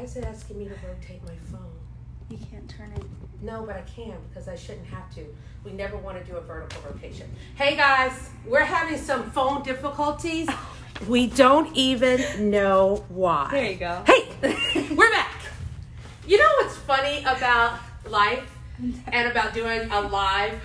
is it asking me to rotate my phone? You can't turn it. No, but I can because I shouldn't have to. We never want to do a vertical rotation. Hey guys, we're having some phone difficulties. We don't even know why. There you go. Hey, we're back. You know what's funny about life and about doing a live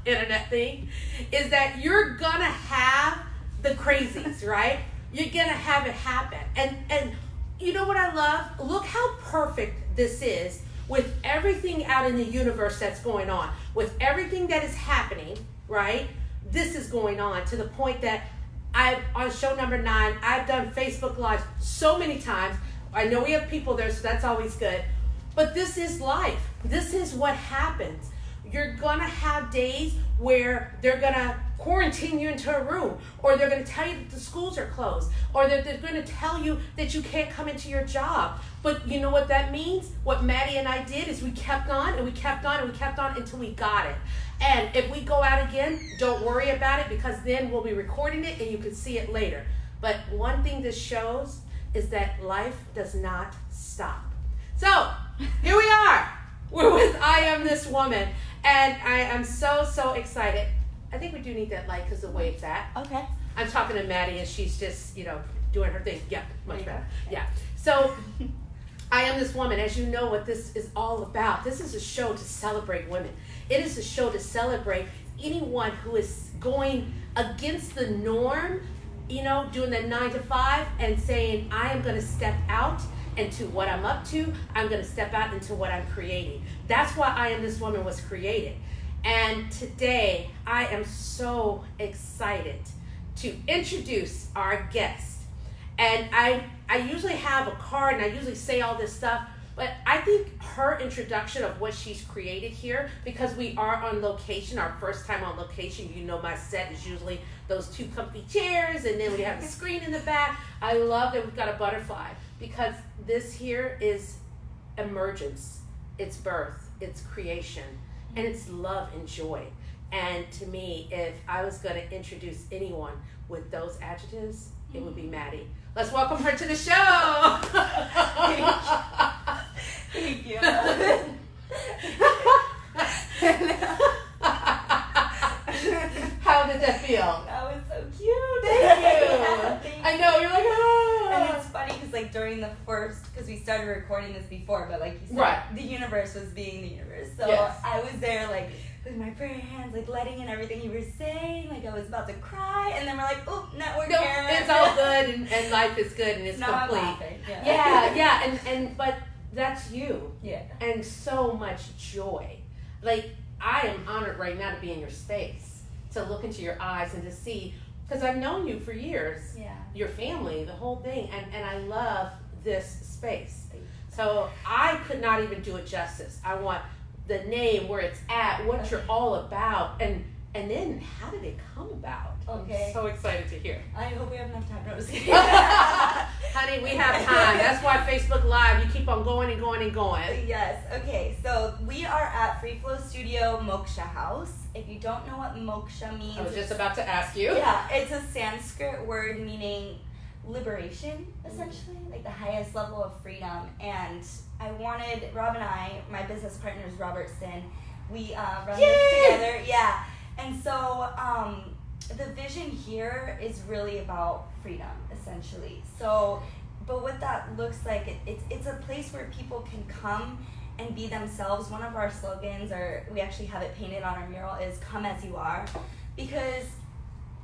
internet thing is that you're gonna have the crazies, right? You're gonna have it happen. And you know what I love? Look how perfect this is with everything out in the universe that's going on, with everything that is happening, right? This is going on to the point that on show number 9, I've done Facebook Live so many times. I know we have people there, so that's always good. But this is life. This is what happens. You're gonna have days where they're gonna quarantine you into a room, or they're gonna tell you that the schools are closed, or they're gonna tell you that you can't come into your job. But you know what that means? What Maddie and I did is we kept on and we kept on and we kept on until we got it. And if we go out again, don't worry about it, because then we'll be recording it and you can see it later. But one thing this shows is that life does not stop. So here we are. We're with I Am This Woman. And I am so excited. I think we do need that light because the way it's at. Okay. I'm talking to Maddie and she's just, doing her thing. Yeah, much better. Yeah. So I Am This Woman. As you know what this is all about. This is a show to celebrate women. It is a show to celebrate anyone who is going against the norm, doing the 9 to 5 and saying, I am going to step out into what I'm up to. I'm going to step out into what I'm creating. That's why I Am This Woman was created. And today I am so excited to introduce our guest. And I usually have a card and I usually say all this stuff, but I think her introduction of what she's created here, because we are on location, our first time on location, my set is usually those 2 comfy chairs and then we have the screen in the back. I love that we've got a butterfly, because this here is emergence, it's birth, it's creation, and it's love and joy. And to me, if I was going to introduce anyone with those adjectives, it would be Maddie. Let's welcome her to the show. Thank you. How did that feel? That was so cute. Thank you. Yeah, thank you. I know, you're like, oh. And it's funny because during the first, because we started recording this before, but like you said, right. The universe was being the universe. So yes. I was there with my prayer hands, letting in everything you were saying, I was about to cry, and then we're like, oh, network error. It's all good, and life is good, and it's now complete. I'm laughing. Yeah, and but that's you. Yeah. And so much joy. I am honored right now to be in your space, to look into your eyes and to see, because I've known you for years. Yeah. Your family, the whole thing, and I love this space. So I could not even do it justice. I want the name, where it's at, what you're all about, and then how did it come about? Okay. I'm so excited to hear. I hope we have enough time. No, just kidding. Honey, we have time. That's why Facebook Live, you keep on going and going and going. Yes. Okay. So we are at Free Flow Studio Moksha House. If you don't know what moksha means, I was just about to ask you. Yeah, it's a Sanskrit word meaning liberation, essentially, the highest level of freedom. And Rob and I, my business partner is Robertson, we run this together. Yeah. And so the vision here is really about freedom, essentially. So, but what that looks like, it's a place where people can come and be themselves. One of our slogans, or we actually have it painted on our mural, is "Come as you are," because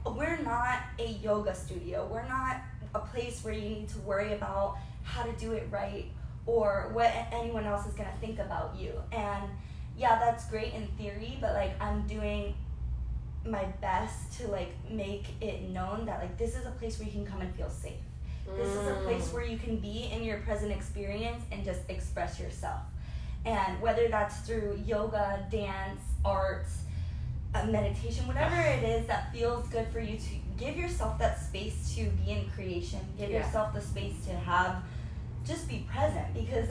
we're not a yoga studio. We're not a place where you need to worry about how to do it right or what anyone else is going to think about you. And yeah, that's great in theory, but I'm doing my best to make it known that this is a place where you can come and feel safe. This is a place where you can be in your present experience and just express yourself. And whether that's through yoga, dance, art, meditation, whatever it is that feels good for you, to give yourself that space to be in creation, give yourself the space to just be present, because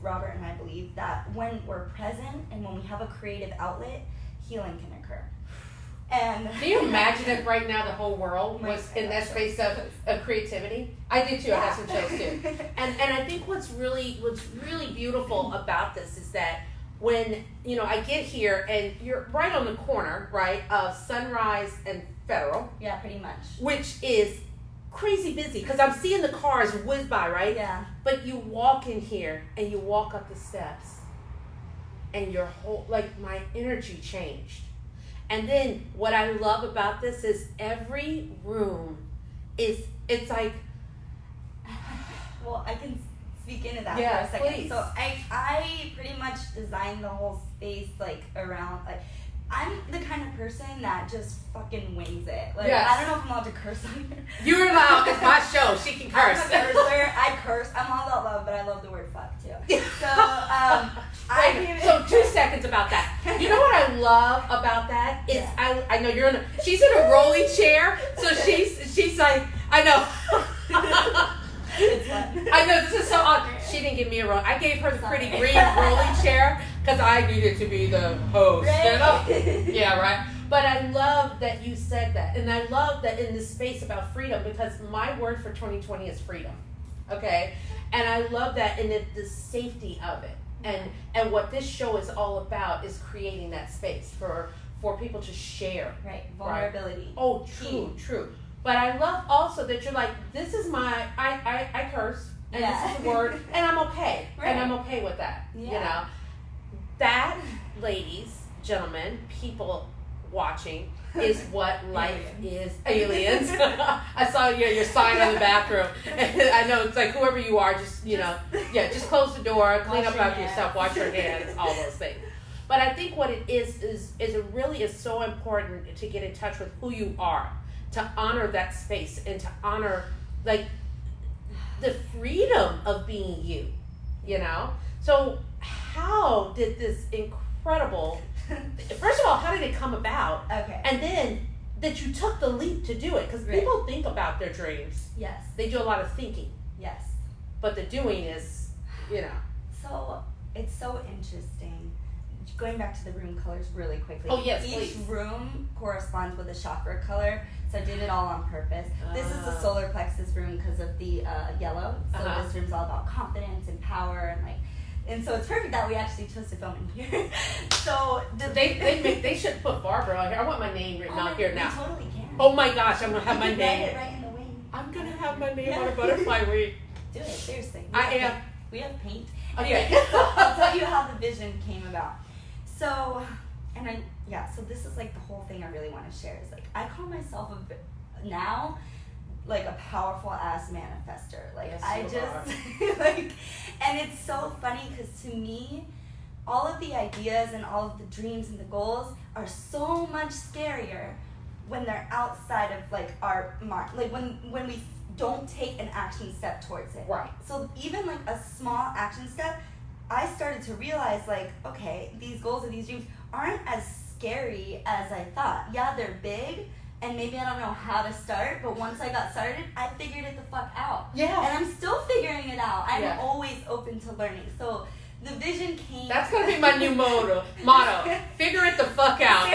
Robert and I believe that when we're present and when we have a creative outlet, healing can occur. And can you imagine if right now the whole world was in that space of creativity? I did too. I had some chills too. And I think what's really beautiful about this is that when I get here and you're right on the corner, right, of Sunrise and Federal. Yeah, pretty much. Which is crazy busy because I'm seeing the cars whiz by, right? Yeah. But you walk in here and you walk up the steps, and your whole my energy changed. And then what I love about this is every room it's like. Well, I can speak into that yeah, for a second. please. So I pretty much designed the whole space around I'm the kind of person that just fucking wings it. Yes. I don't know if I'm allowed to curse on here. You're allowed. It's my show. She can curse. I'm a curser. I curse. I'm all about love, but I love the word fuck too. So, so 2 seconds about that. You know what I love about that is I know you're she's in a rolling chair, so she's like, I know. It's fun. I know, this is so odd. She didn't give me a roll. I gave her the pretty green rolling chair because I needed to be the host. Yeah, right. But I love that you said that, and I love that in this space about freedom, because my word for 2020 is freedom. Okay, and I love that, and the safety of it, and what this show is all about is creating that space for people to share. Right, vulnerability. Right? Oh, true. But I love also that you're like, this is I curse, and this is a word, and I'm okay. Right. And I'm okay with that. Yeah. That, ladies, gentlemen, people watching, is what life is. Aliens. I saw your sign on the bathroom. And I know it's like whoever you are, just, just close the door, clean up after yourself, wash your hands, all those things. But I think what it is it really is so important to get in touch with who you are, to honor that space, and to honor the freedom of being you, So how did this incredible, first of all, how did it come about? Okay. And then that you took the leap to do it, because people think about their dreams. Yes. They do a lot of thinking. Yes. But the doing is, So it's so interesting. Going back to the room colors really quickly. Oh, yes, Each please. room corresponds with a chakra color, so I did it all on purpose. This is the solar plexus room because of the yellow. So this room's all about confidence and power, and so it's perfect that we actually chose to film in here. So they should put Barbara on here. I want my name written out here now. You totally can. Oh my gosh, I'm gonna have my Write name. it right in the wing. I'm gonna have my name on a butterfly wing. Do it, seriously. We have paint. Okay. Anyway, so I'll tell you how the vision came about. So this is the whole thing I really want to share is I call myself a powerful ass manifester. Yes, I just and it's so funny because to me, all of the ideas and all of the dreams and the goals are so much scarier when they're outside of our mark. When we don't take an action step towards it. Right. So even a small action step, I started to realize okay, these goals and these dreams aren't as scary as I thought. Yeah, they're big, and maybe I don't know how to start, but once I got started, I figured it the fuck out. Yeah. And I'm still figuring it out. I'm always open to learning. So the vision came. That's gonna be my new motto. Figure it the fuck out.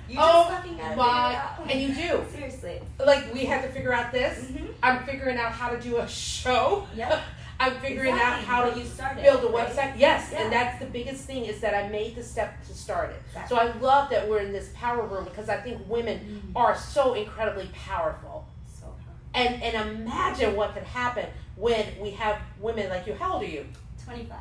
You just fucking gotta figure it out. And you do. Seriously. We had to figure out this. Mm-hmm. I'm figuring out how to do a show. Yep. I'm figuring out how to build a website. Right? Yes, and that's the biggest thing is that I made the step to start it. Exactly. So I love that we're in this power room because I think women are so incredibly powerful. So powerful. And imagine what could happen when we have women like you. How old are you? 25.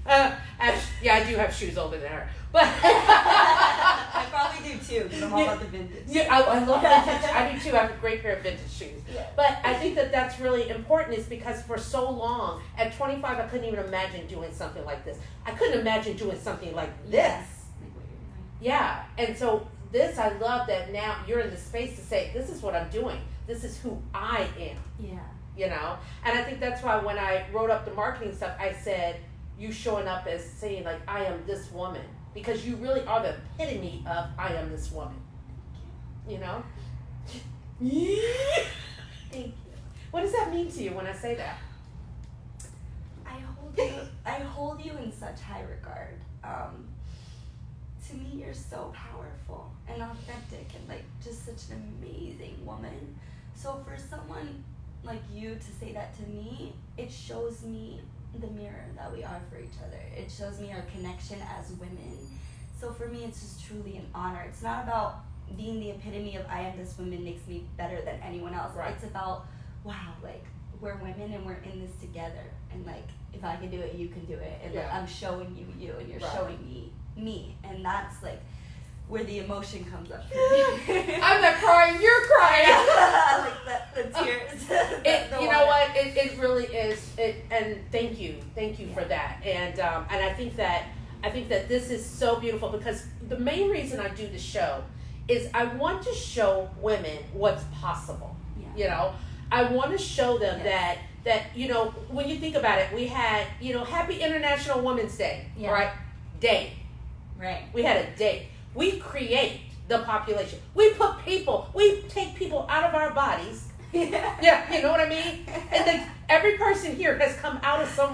I do have shoes older than her. But I probably do too, because I'm all about the vintage. Yeah, I love vintage. I do too. I have a great pair of vintage shoes. Yeah. But I think that's really important is because for so long, at 25, I couldn't even imagine doing something like this. I couldn't imagine doing something like this. Yes. Yeah. And so this, I love that now you're in the space to say, this is what I'm doing. This is who I am. Yeah. And I think that's why when I wrote up the marketing stuff, I said, you showing up as saying I am this woman. Because you really are the epitome of I am this woman. Thank you. What does that mean to you when I say that? I hold you in such high regard. To to me, you're so powerful and authentic and like just such an amazing woman. So for someone like you to say that to me, it shows me the mirror that we are for each other. It shows me our connection as women. So for me, it's just truly an honor. It's not about being the epitome of I am this woman makes me better than anyone else. Right. It's about, wow, like we're women and we're in this together. And like, if I can do it, you can do it. And like, I'm showing you and you're showing me. And that's like where the emotion comes up. I'm not crying, you're crying. Like the tears. You know what? It really is. And thank you for that. And I think that this is so beautiful, because the main reason I do the show is I want to show women what's possible. Yeah. You know, I want to show them that you know, when you think about it, we had, you know, Happy International Women's Day, right? Day. Right. We had a day. We create the population. We take people out of our bodies. Yeah, you know what I mean? And then every person here has come out of some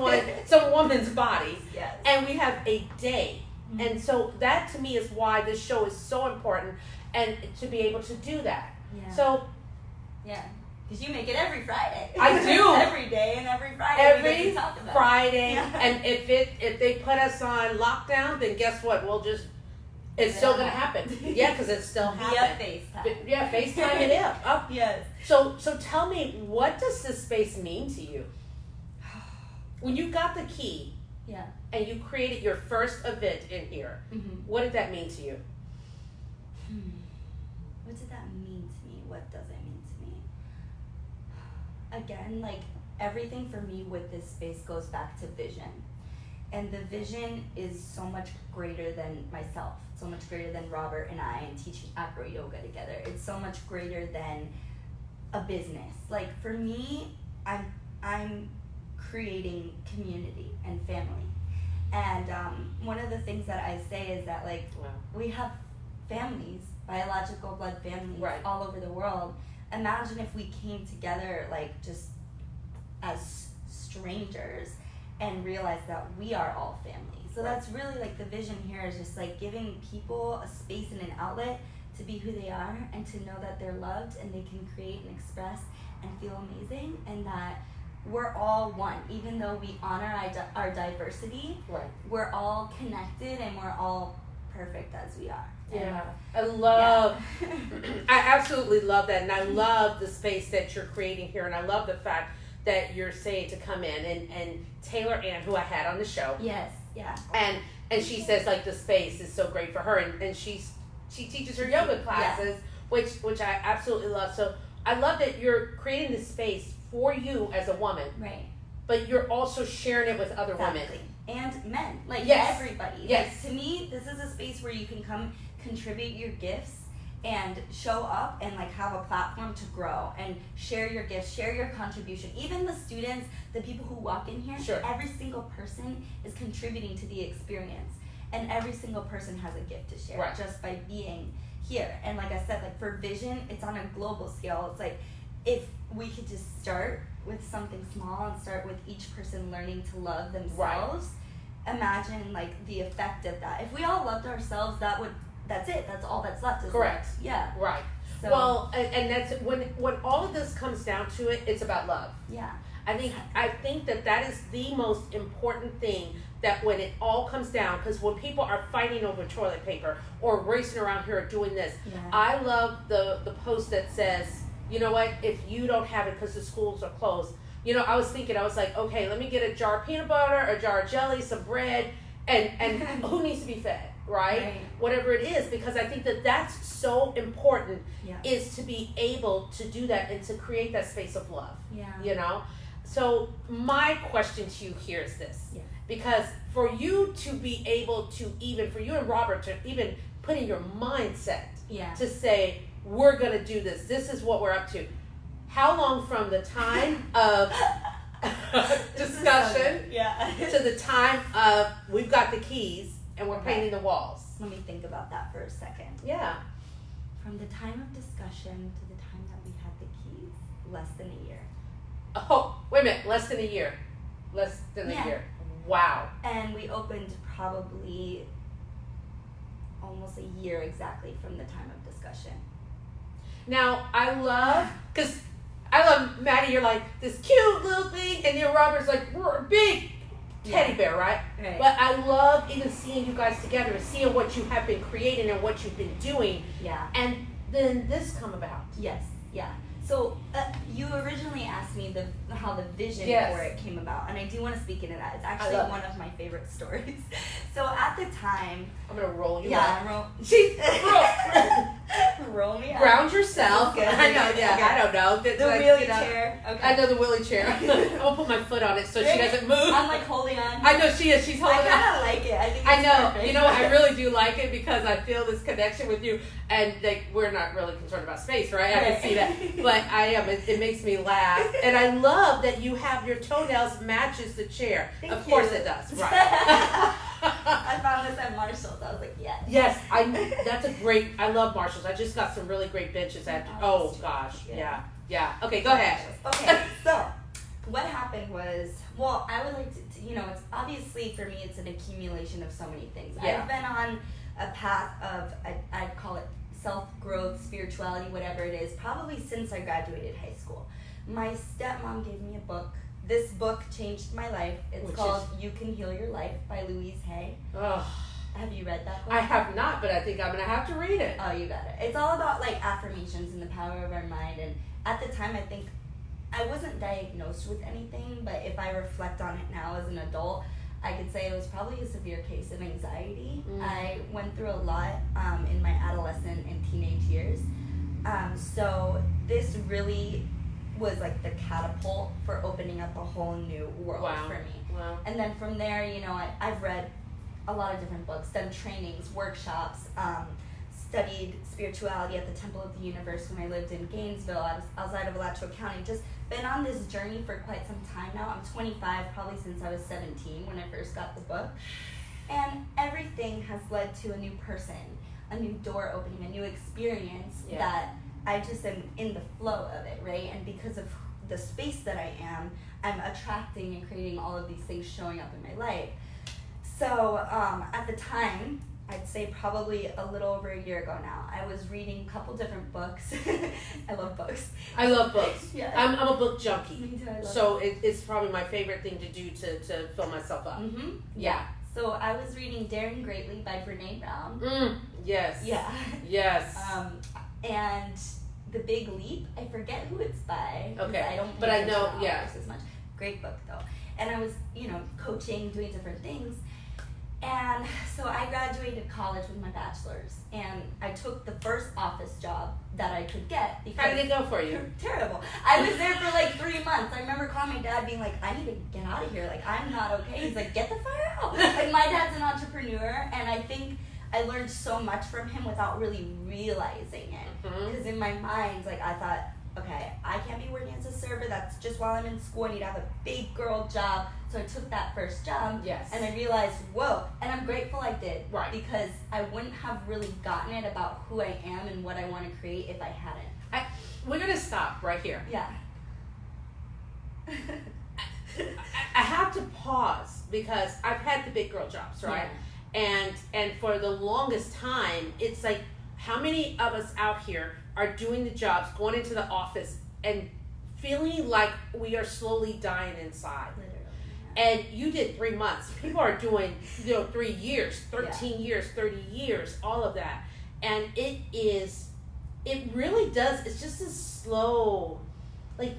woman's body. Yes. And we have a day. Mm-hmm. And so that to me is why this show is so important, and to be able to do that. Yeah. So, yeah. Because you make it every Friday. I do. Every day and every Friday. Every Friday. Yeah. And if they put us on lockdown, then guess what? It's still going to happen. Yeah, because it's still happening. Via FaceTime. Yeah, FaceTime it up. Oh. Yes. So tell me, what does this space mean to you? When you got the key, and you created your first event in here, what did that mean to you? What did that mean to me? What does it mean to me? Again, like, everything for me with this space goes back to vision. And the vision is so much greater than myself, so much greater than Robert and I and teaching acro yoga together. It's so much greater than a business. Like, for me, I'm creating community and family. And one of the things that I say is that, like, we have families, biological blood families, all over the world. Imagine if we came together, like, just as strangers, and realize that we are all family. So that's really like the vision here, is just like giving people a space and an outlet to be who they are, and to know that they're loved and they can create and express and feel amazing, and that we're all one. Even though we honor our diversity, we're all connected and we're all perfect as we are. Yeah, I love, I absolutely love that. And I love the space that you're creating here. And I love the fact that you're saying to come in, and Taylor Ann, who I had on the show. Yes, yeah. And she says, like, the space is so great for her, and she teaches her yoga classes, which I absolutely love. So I love that you're creating this space for you as a woman. Right. But you're also sharing it with other women. And men. Like, everybody. Yes. Like, to me, this is a space where you can come contribute your gifts and show up and like have a platform to grow and share your gifts, share your contribution. Even the students, the people who walk in here, every single person is contributing to the experience, and every single person has a gift to share just by being here. And like I said, like, for vision, it's on a global scale. It's like, if we could just start with something small and start with each person learning to love themselves, imagine like the effect of that. If we all loved ourselves, that's it. That's all that's left. Correct. Like, yeah. Right. So, well, and that's when all of this comes down to it, it's about love. Yeah. I think that is the most important thing, that when it all comes down, because when people are fighting over toilet paper or racing around here doing this, I love the post that says, you know what, if you don't have it because the schools are closed. You know, I was like, okay, let me get a jar of peanut butter, a jar of jelly, some bread, and who needs to be fed? Right? Whatever it is, because I think that that's so important, is to be able to do that and to create that space of love. Yeah. You know? So my question to you here is this. Yeah. Because for you to be able to for you and Robert to even put in your mindset to say, we're going to do this. This is what we're up to. How long from the time of discussion to the time of we've got the keys and we're painting the walls? Let me think about that for a second. Yeah. From the time of discussion to the time that we had the keys, less than a year. Oh, wait a minute. Less than a year. Less than a year. Wow. And we opened probably almost a year exactly from the time of discussion. Now, because I love Maddie, you're like this cute little thing, and you're Robert's like, we're a big teddy bear, right? But I love even seeing you guys together and seeing what you have been creating and what you've been doing. Yeah. And then this come about. Yes, yeah. So you originally asked me how the vision for it came about, and I do want to speak into that. It's actually one of my favorite stories. So at the time, I'm gonna roll you. Yeah, roll me. Ground yourself. Good. I know. Yeah, okay. I don't know. The wheelie chair. Okay. I know the wheelie chair. I'll put my foot on it so she doesn't move. I'm like holding on. I know she is. She's holding on. I kind of like it. I think it's I know. perfect. You know, I really do like it because I feel this connection with you, and like we're not really concerned about space, right? I can see that, but I am. It makes me laugh, and I love that you have your toenails matches the chair. Of course it does, right? I found this at Marshall's. I was like, yes. Yes, that's a great. I love Marshall's. I just got some really great benches at. Oh gosh, yeah. Okay, go ahead. Okay, so what happened was, well, I would like to, it's obviously for me, it's an accumulation of so many things. Yeah. I've been on a path of, I'd call it self-growth, spirituality, whatever it is, probably since I graduated high school. My stepmom gave me a book. This book changed my life. It's called You Can Heal Your Life by Louise Hay. Oh. Have you read that book? I have not, but I think I'm going to have to read it. Oh, you got it. It's all about like affirmations and the power of our mind. And at the time, I think I wasn't diagnosed with anything, but if I reflect on it now as an adult, I could say it was probably a severe case of anxiety. I went through a lot in my adolescent and teenage years. So this really was like the catapult for opening up a whole new world for me. Wow. And then from there, I've read a lot of different books, done trainings, workshops, studied spirituality at the Temple of the Universe when I lived in Gainesville, outside of Alachua County. Just been on this journey for quite some time now. I'm 25, probably since I was 17 when I first got the book. And everything has led to a new person, a new door opening, a new experience that I just am in the flow of it, right? And because of the space that I am, I'm attracting and creating all of these things showing up in my life. So at the time, I'd say probably a little over a year ago now, I was reading a couple different books. I love books. I love books. Yeah. I'm a book junkie. Me too, I love so it's probably my favorite thing to do to fill myself up. Mm-hmm. Yeah. So I was reading Daring Greatly by Brene Brown. Yes. Yeah. Yes. And The Big Leap, I forget who it's by. Okay. I don't but I know, as much. Great book though. And I was, coaching, doing different things. And so I graduated college with my bachelor's, and I took the first office job that I could get. Because how did it go for you? Terrible. I was there for like 3 months. I remember calling my dad being like, I need to get out of here. Like, I'm not okay. He's like, get the fire out. Like, my dad's an entrepreneur, and I think I learned so much from him without really realizing it. Because in my mind, like, I thought, okay, I can't be working as a server. That's just while I'm in school. I need to have a big girl job. So I took that first job. Yes. And I realized, whoa. And I'm grateful I did. Right. Because I wouldn't have really gotten it about who I am and what I want to create if I hadn't. We're going to stop right here. Yeah. I have to pause because I've had the big girl jobs, right? Yeah. And for the longest time, it's like, how many of us out here are doing the jobs, going into the office, and feeling like we are slowly dying inside? Literally. And you did 3 months. People are doing, 3 years, 13 years, 30 years, all of that. And it really does, it's just a slow, like,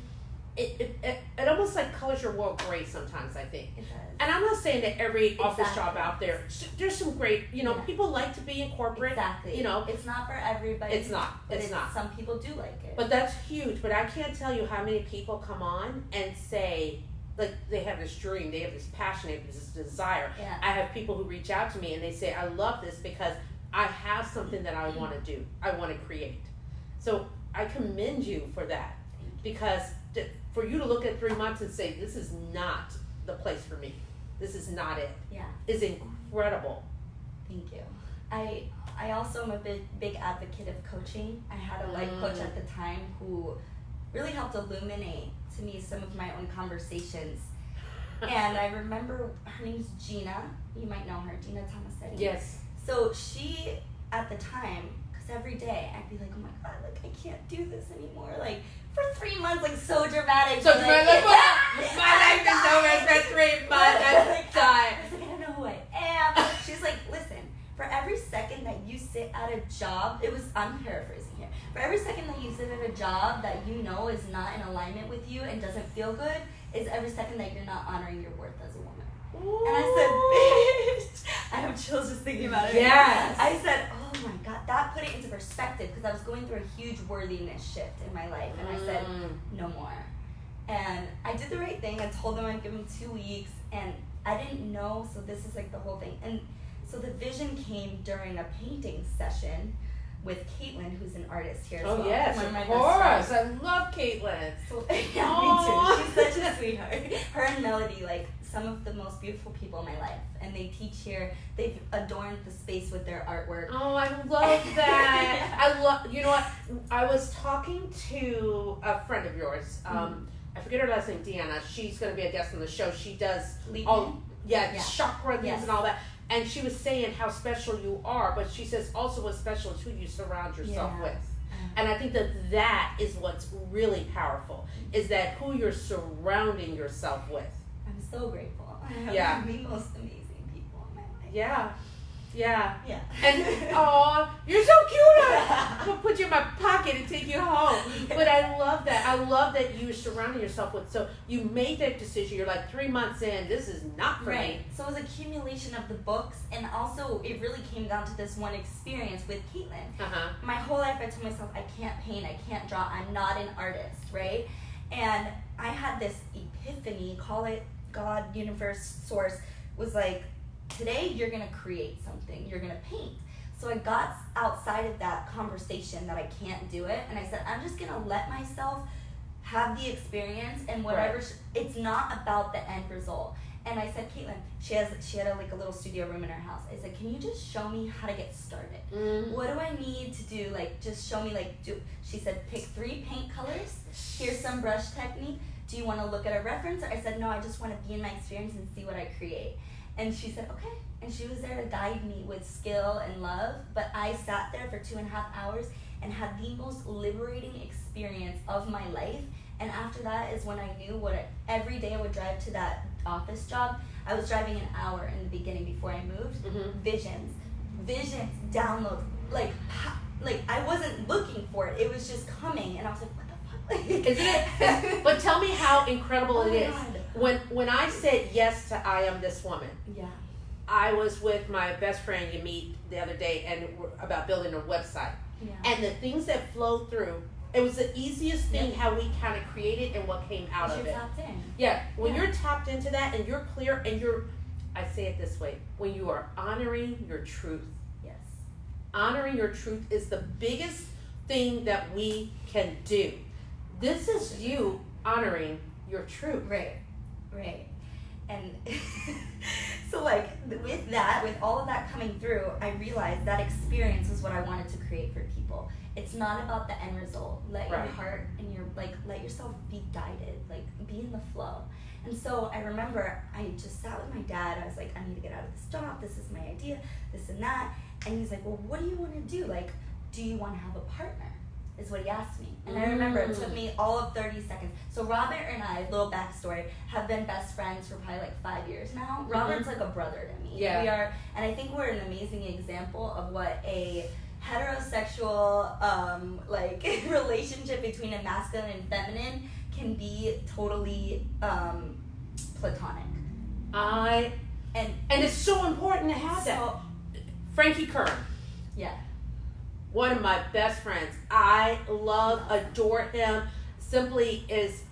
it almost like colors your world gray sometimes, I think. It does. And I'm not saying that every office job out there, there's some great, people like to be in corporate. Exactly. It's not for everybody. It's not. It's not. Some people do like it. But that's huge. But I can't tell you how many people come on and say, like, they have this dream, they have this passion, they have this desire. Yeah. I have people who reach out to me and they say, I love this because I have something that I want to do. I want to create. So I commend you for that. Because for you to look at 3 months and say, this is not the place for me, this is not it, is incredible. Thank you. I also am a big advocate of coaching. I had a life coach at the time who really helped illuminate to me some of my own conversations. And I remember her name's Gina. You might know her, Gina Tomasetti. Yes. So she at the time, because every day I'd be like, oh my God, like I can't do this anymore. Like for 3 months, like so dramatic. So dramatic. My life is over for 3 months. I'm dying. I was like, I don't know who I am. She's like, listen, for every second that you sit at a job, I'm paraphrasing here. For every second that you sit at a job that you know is not in alignment with you and doesn't feel good, is every second that you're not honoring your worth as a woman. Ooh. And I said, bitch, I have chills just thinking about it. Yes. I said, oh my God, that put it into perspective because I was going through a huge worthiness shift in my life. And I said, no more. And I did the right thing. I told them I'd give them 2 weeks. And I didn't know, so this is like the whole thing. And so the vision came during a painting session with Caitlin, who's an artist here as well. Oh, yes, One of my of best course. friends. I love Caitlin. So, yeah, me too. She's such a sweetheart. Her and Melody, like some of the most beautiful people in my life. And they teach here. They've adorned the space with their artwork. Oh, I love that. I love, you know what? I was talking to a friend of yours. I forget her last name, Deanna. She's going to be a guest on the show. She does chakra things and all that. And she was saying how special you are, but she says also what's special is who you surround yourself with. And I think that is what's really powerful, is that who you're surrounding yourself with. I'm so grateful. I have the most amazing people in my life. Yeah. Yeah. And you're so cute. I'm gonna put you in my pocket and take you home. But I love that. I love that you're surrounding yourself with. So you made that decision. You're like 3 months in. This is not for me. So it was accumulation of the books, and also it really came down to this one experience with Caitlin. My whole life, I told myself I can't paint, I can't draw. I'm not an artist, right? And I had this epiphany. Call it God, universe, source. Was like, today you're going to create something. You're going to paint. So I got outside of that conversation that I can't do it. And I said, I'm just going to let myself have the experience and whatever. It's not about the end result. And I said, Caitlin, she had a little studio room in her house. I said, can you just show me how to get started? What do I need to do? Like, just show me, she said, pick 3 paint colors. Here's some brush technique. Do you want to look at a reference? I said, no, I just want to be in my experience and see what I create. And she said, okay. And she was there to guide me with skill and love. But I sat there for 2.5 hours and had the most liberating experience of my life. And after that is when I knew every day I would drive to that office job. I was driving an hour in the beginning before I moved. Visions, downloads. Like I wasn't looking for it. It was just coming. And I was like, what the fuck? Isn't it? But tell me how incredible it is. When I said yes to I Am This Woman, I was with my best friend Yamit the other day and about building a website. And the things that flowed through, it was the easiest thing how we kind of created and what came out of it. Tapped in. When you're tapped into that and you're clear and I say it this way, when you are honoring your truth. Yes. Honoring your truth is the biggest thing that we can do. This is you honoring your truth. Right. And so with all of that coming through, I realized that experience is what I wanted to create for people. It's not about the end result. Let your heart and let yourself be guided, be in the flow. And so I remember I just sat with my dad. I was like, I need to get out of this job. This is my idea, this and that. And he's like, well, what do you want to do? Do you want to have a partner? Is what he asked me. And I remember it took me all of 30 seconds. So Robert and I, little backstory, have been best friends for probably 5 years now. Robert's like a brother to me. Yeah. We are, and I think we're an amazing example of what a heterosexual relationship between a masculine and feminine can be totally platonic. And it's so important to have that. Frankie Kern. Yeah. One of my best friends. I love, adore him. Simply is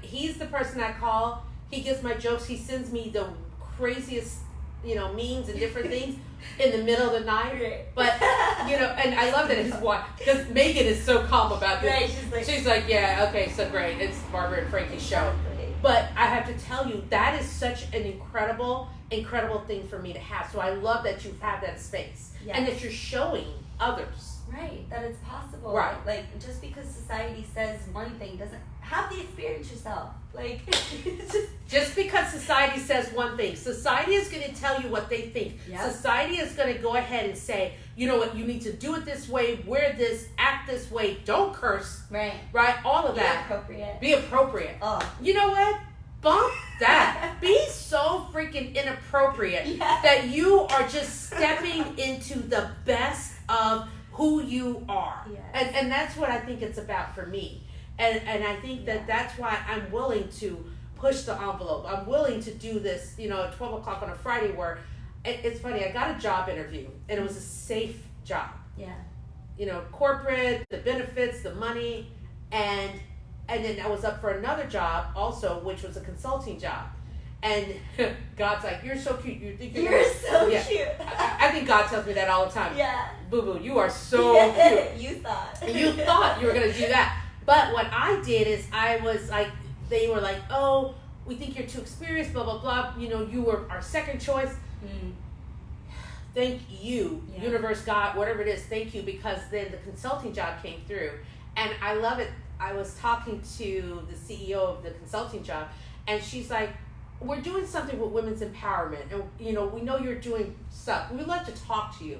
he's the person I call. He gets my jokes. He sends me the craziest, memes and different things in the middle of the night. But, and I love that his wife, because Megan is so calm about this. Right, she's like, yeah, okay, so great. It's Barbara and Frankie's show. But I have to tell you, that is such an incredible thing for me to have. So I love that you have that space and that you're showing others Right, that it's possible. Right. Like, just because society says one thing doesn't have the experience yourself. Like, just because society says one thing, society is going to tell you what they think. Yep. Society is going to go ahead and say, you know what, you need to do it this way, wear this, act this way, don't curse. right. Right? All of that. Be appropriate. Be appropriate. Oh. You know what? Bump that. Be so freaking inappropriate Yeah. that you are just stepping into the best of who you are. Yes. And that's what I think it's about for me. And I think that that's why I'm willing to push the envelope. I'm willing to do this, you know, at 12 o'clock on a Friday where it's funny. I got a job interview and it was a safe job. Yeah. You know, corporate, the benefits, the money, and then I was up for another job also, which was a consulting job. And God's like, you're so cute. You think You're so yeah. cute. I think God tells me that all the time. Yeah. Boo boo, you are so cute. You thought. You thought you were going to do that. But what I did is I was like, they were like, oh, we think you're too experienced, blah, blah, blah. You know, you were our second choice. Mm. Thank you, Yeah. universe, God, whatever it is, thank you, because then the consulting job came through. And I love it. I was talking to the CEO of the consulting job, and she's like, we're doing something with women's empowerment. And, you know, we know you're doing stuff. We'd love to talk to you.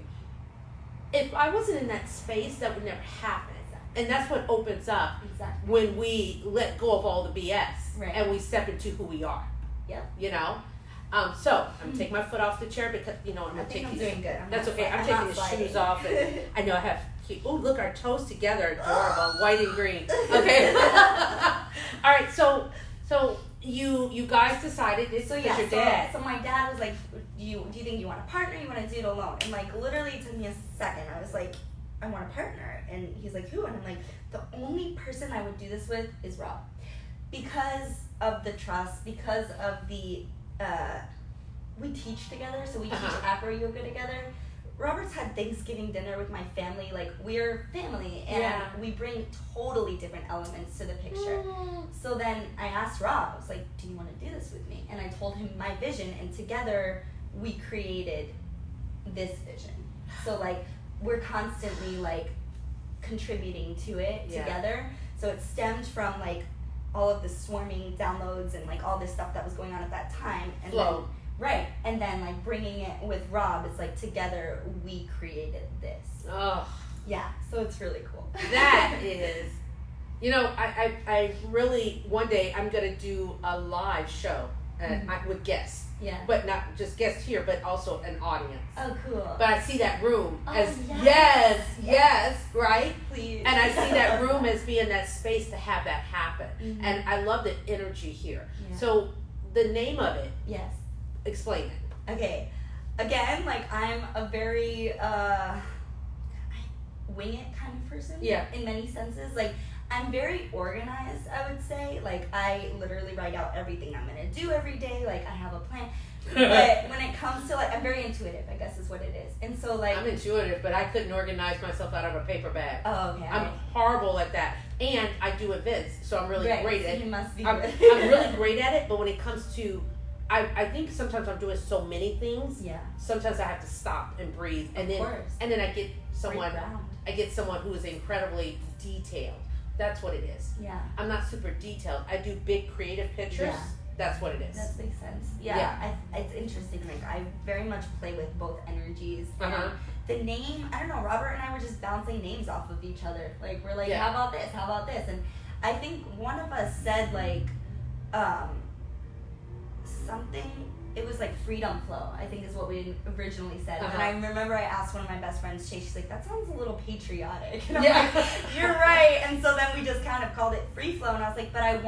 If I wasn't in that space, that would never happen. And that's what opens up Exactly. when we let go of all the BS Right. and we step into who we are. Yep. You know? So I'm taking my foot off the chair because, you know, I'm I going to think take I'm these. doing good. That's okay. I'm not taking the sliding. shoes off. And I know I have cute. Oh, look, our toes together. Adorable. White and green. Okay. All right. So you guys decided it's So because yeah, your dad. so my dad was like, do you think you want a partner? You want to do it alone? And like literally it took me a second. I was like, I want a partner. And he's like, who? And I'm like, the only person I would do this with is Rob, because of the trust, because of the we teach together, so we teach acro yoga together. Robert's had Thanksgiving dinner with my family. Like, we're family, and we bring totally different elements to the picture. So then I asked Rob, I was like, do you want to do this with me? And I told him my vision, and together we created this vision. So like, we're constantly like contributing to it together. So it stemmed from like all of the swarming downloads and like all this stuff that was going on at that time. And Flow. then, right. And then like bringing it with Rob, it's like together we created this. Oh. Yeah. So it's really cool. That is, you know, I really, one day I'm going to do a live show with guests. Yeah. But not just guests here, but also an audience. Oh, cool. But I see that room as, yes. yes, right? Please. And I see that room as being that space to have that happen. Mhm. And I love the energy here. Yeah. So the name of it, Yes. explain it. Okay. Again, like I'm a very wing it kind of person. Yeah. In many senses. Like I'm very organized, I would say. Like I literally write out everything I'm gonna do every day. Like I have a plan. But when it comes to like, I'm very intuitive, I guess is what it is. And so like, I'm intuitive, but I couldn't organize myself out of a paper bag. oh, okay. I'm horrible at that. And I do events, so I'm really great so at it. you must be I'm good. really great at it, but when it comes to, I think sometimes I'm doing so many things. Yeah. Sometimes I have to stop and breathe, and Of course. then I get someone. Break ground. I get someone who is incredibly detailed. That's what it is. Yeah. I'm not super detailed. I do big creative pictures. Yeah. That's what it is. That makes sense. Yeah. It's interesting. Like I very much play with both energies. And the name, I don't know, Robert and I were just bouncing names off of each other. Like we're like, how about this? How about this? And I think one of us said like something, it was like freedom flow, I think is what we originally said. And I remember I asked one of my best friends, Chase, she's like, that sounds a little patriotic. And I'm like, you're right. And so then we just kind of called it free flow. And I was like, but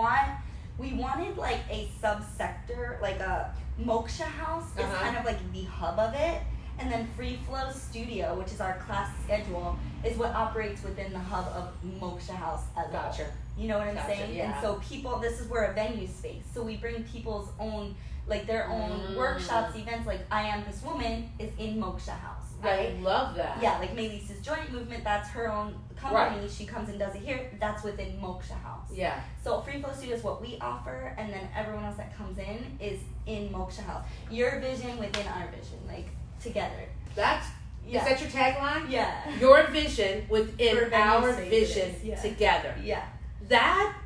we wanted like a subsector, like a Moksha House is kind of like the hub of it. And then Free Flow Studio, which is our class schedule, is what operates within the hub of Moksha House as well. You know what I'm saying? Yeah. And so people, this is where a venue space. So we bring people's own, like their own workshops, events. Like I Am This Woman is in Moksha House, right? I love that. Yeah, like Maylisa's Joint Movement, that's her own company. Right. She comes and does it here. That's within Moksha House. Yeah. So Free Flow Studio is what we offer, and then everyone else that comes in is in Moksha House. Your vision within our vision, like together. That's Yeah. Is that your tagline? Yeah. Your vision within For our venue's sake, vision it is. Yeah. together. Yeah. That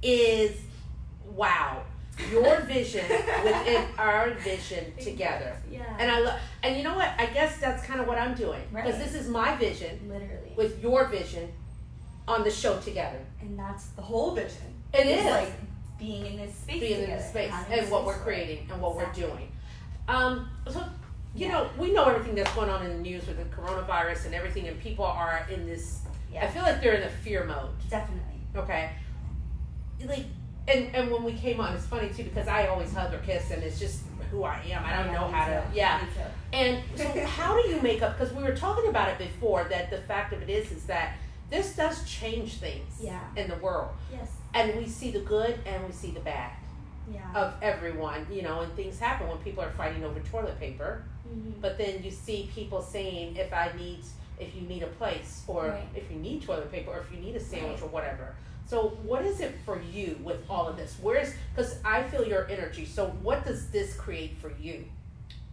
is wow. Your vision within our vision together. Yeah. And I love, and you know what? I guess that's kind of what I'm doing, because Right. this is my vision Literally. with your vision on the show together. And that's the whole vision. It It's is like being in this space being in together, this space having and what space we're for it. creating and what Exactly. we're doing. So you know, we know everything that's going on in the news with the coronavirus and everything, and people are in this. Yeah. I feel like they're in a fear mode. Definitely. Okay. Like, and when we came on, it's funny too, because I always hug or kiss, and it's just who I am. I don't know how to. Yeah. Me too. And so, how do you make up? Because we were talking about it before. That the fact of it is that this does change things Yeah. in the world, Yes. and we see the good and we see the bad Yeah. of everyone. You know, and things happen when people are fighting over toilet paper. Mm-hmm. But then you see people saying, if you need a place, or Right. if you need toilet paper, or if you need a sandwich, Right. or whatever. So what is it for you with all of this? Because I feel your energy. So what does this create for you?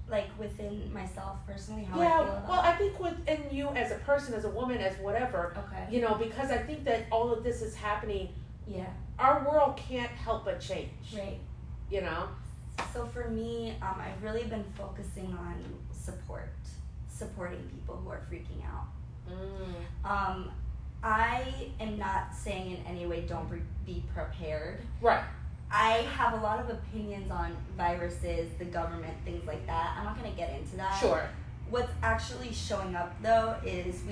Like within myself personally, how I Yeah, feel about well, I think within you as a person, as a woman, as whatever, Okay. you know, because I think that all of this is happening. Yeah. Our world can't help but change. Right. You know? So for me, I've really been focusing on supporting people who are freaking out. I am not saying in any way don't be prepared. Right. I have a lot of opinions on viruses, the government, things like that. I'm not going to get into that. Sure. What's actually showing up though is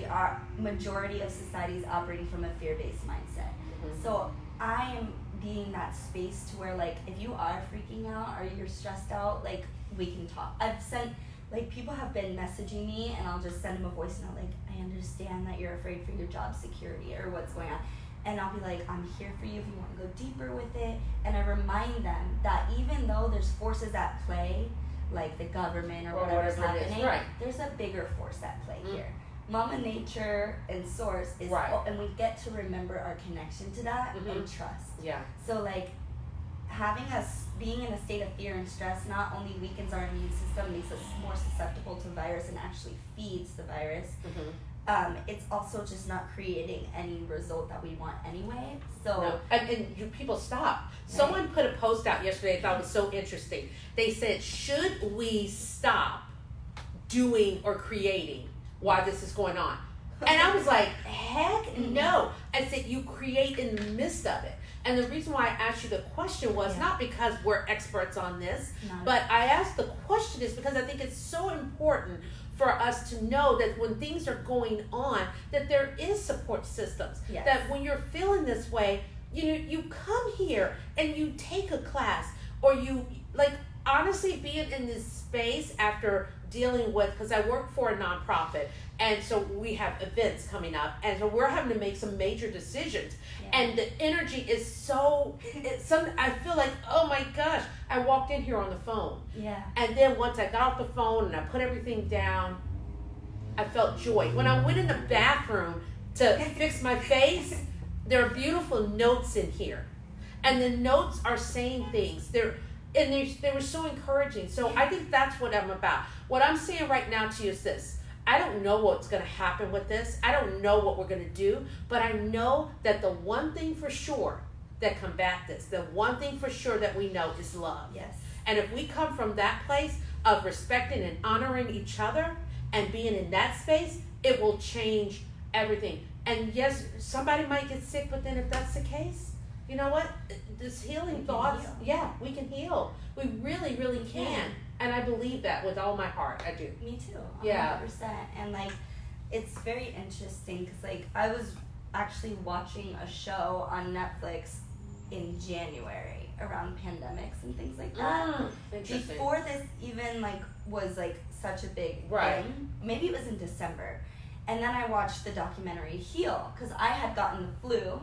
majority of society is operating from a fear-based mindset. Mhm. So I am being that space to where, like, if you are freaking out or you're stressed out, like, we can talk. I've sent, like, people have been messaging me and I'll just send them a voice note like, I understand that you're afraid for your job security or what's going on. And I'll be like, I'm here for you if you want to go deeper with it. And I remind them that even though there's forces at play, like the government or whatever's whatever it is, happening, right. there's a bigger force at play Mm. here. Mama Nature and Source is, Right. and we get to remember our connection to that Mhm. and trust. Yeah. So, like, having us being in a state of fear and stress not only weakens our immune system, makes us more susceptible to virus and actually feeds the virus, Mm-hmm. it's also just not creating any result that we want anyway. So, No. And you people stop. Someone put a post out yesterday I thought was so interesting. They said, should we stop doing or creating while this is going on? And I was like, heck no. I said, you create in the midst of it. And the reason why I asked you the question was not because we're experts on this, but I asked the question is because I think it's so important for us to know that when things are going on, that there is support systems. Yes. That when you're feeling this way, you come here and you take a class, or you, like, honestly, being in this space after dealing with, because I work for a nonprofit, and so we have events coming up, and so we're having to make some major decisions. And the energy is so, I feel like, oh my gosh, I walked in here on the phone. Yeah. And then once I got off the phone and I put everything down, I felt joy. When I went in the bathroom to fix my face, there are beautiful notes in here. And the notes are saying things. They were so encouraging. So I think that's what I'm about. What I'm saying right now to you is this. I don't know what's going to happen with this. I don't know what we're going to do. But I know that the one thing for sure that combat this, the one thing for sure that we know is love. Yes. And if we come from that place of respecting and honoring each other and being in that space, it will change everything. And yes, somebody might get sick, but then if that's the case, you know what? This healing thoughts, we can heal. We really, really can. And I believe that with all my heart. I do. Me too. 100%. Yeah. And, like, it's very interesting because, like, I was actually watching a show on Netflix in January around pandemics and things like that. Interesting. Before this even, like, was, like, such a big thing. Maybe it was in December. And then I watched the documentary Heal because I had gotten the flu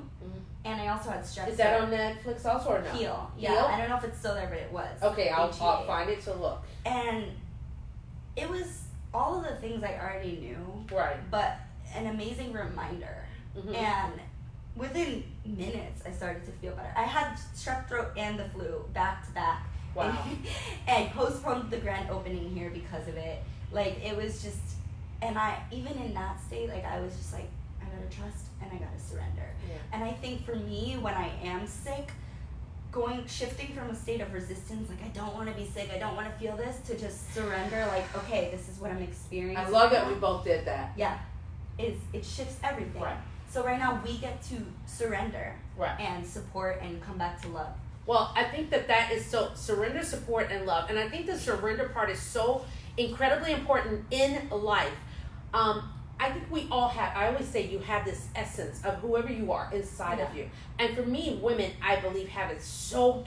and I also had strep. Is that on Netflix also or no? Heal. Yeah. Heal? I don't know if it's still there, but it was. Okay, I'll HEA. find it to look. And it was all of the things I already knew. Right. But an amazing reminder. Mm-hmm. And within minutes, I started to feel better. I had strep throat and the flu back to back. Wow. And postponed the grand opening here because of it. Like, it was just And even in that state, like, I was just like, I gotta trust and I gotta surrender. Yeah. And I think for me, when I am sick, shifting from a state of resistance, like, I don't want to be sick, I don't want to feel this, to just surrender, like, okay, this is what I'm experiencing. I love that we both did that. Yeah. It shifts everything. Right. So right now we get to surrender, right, and support and come back to love. Well, I think that is so, surrender, support, and love. And I think the surrender part is so incredibly important in life. I think we all have, I always say you have this essence of whoever you are inside of you. And for me, women, I believe, have it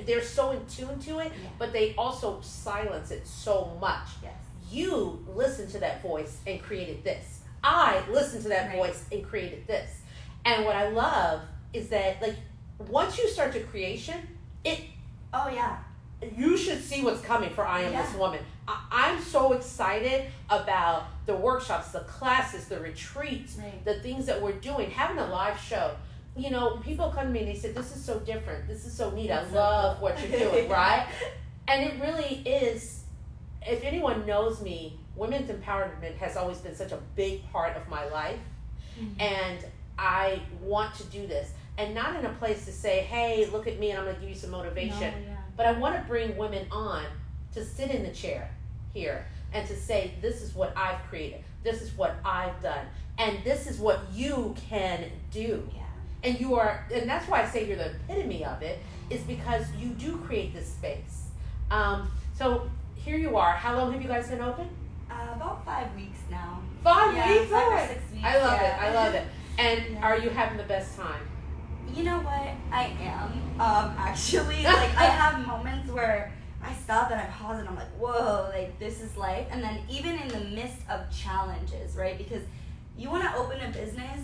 they're so in tune to it, but they also silence it so much. Yes. You listen to that voice and created this. I listened to that voice and created this. And what I love is that, like, once you start your creation, you should see what's coming for I Am This Woman. I'm so excited about the workshops, the classes, the retreats, the things that we're doing, having a live show. You know, people come to me and they say, this is so different. This is so neat. I love what you're doing, right? And it really is, if anyone knows me, women's empowerment has always been such a big part of my life. Mm-hmm. And I want to do this. And not in a place to say, hey, look at me and I'm going to give you some motivation. But I want to bring women on to sit in the chair here and to say, this is what I've created. This is what I've done. And this is what you can do. Yeah. And that's why I say you're the epitome of it, is because you do create this space. So here you are. How long have you guys been open? About 5 weeks now. 5 weeks? 5 or 6 weeks. I love it. I love it. And are you having the best time? You know what? I am. Actually, like, I have moments where I stop and I pause and I'm like, whoa, like, this is life. And then even in the midst of challenges, right? Because you want to open a business,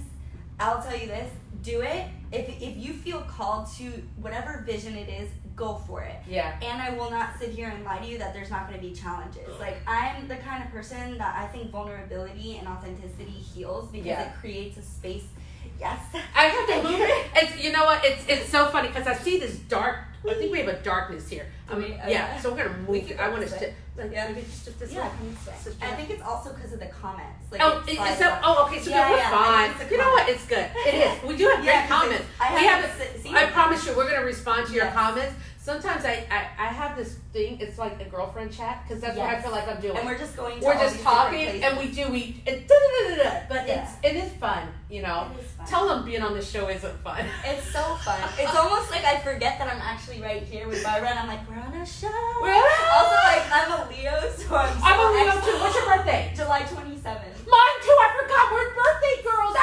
I'll tell you this, do it. If you feel called to whatever vision it is, go for it. Yeah. And I will not sit here and lie to you that there's not going to be challenges. Like, I'm the kind of person that I think vulnerability and authenticity heals because it creates a space. Yes. I have to move it. It's, you know what? It's so funny because I see this dark. I think we have a darkness here. So we're gonna move. I want us to. Maybe just this way. I think it's also because of the comments. Like, okay. So we're fine. You know what? It's good. It is. We do have great comments. I promise you, we're gonna respond to your comments. Sometimes I have this thing. It's like a girlfriend chat because that's what I feel like I'm doing. And we're just going. We're just talking, and but it is fun. You know, tell them being on this show isn't fun. It's so fun. It's almost like I forget that I'm actually right here with Barbara, and I'm like, we're on a show. Also, like, I'm a Leo, so I'm a Leo too. What's your birthday? July 27th. Mine too. I forgot. We're birthday girls.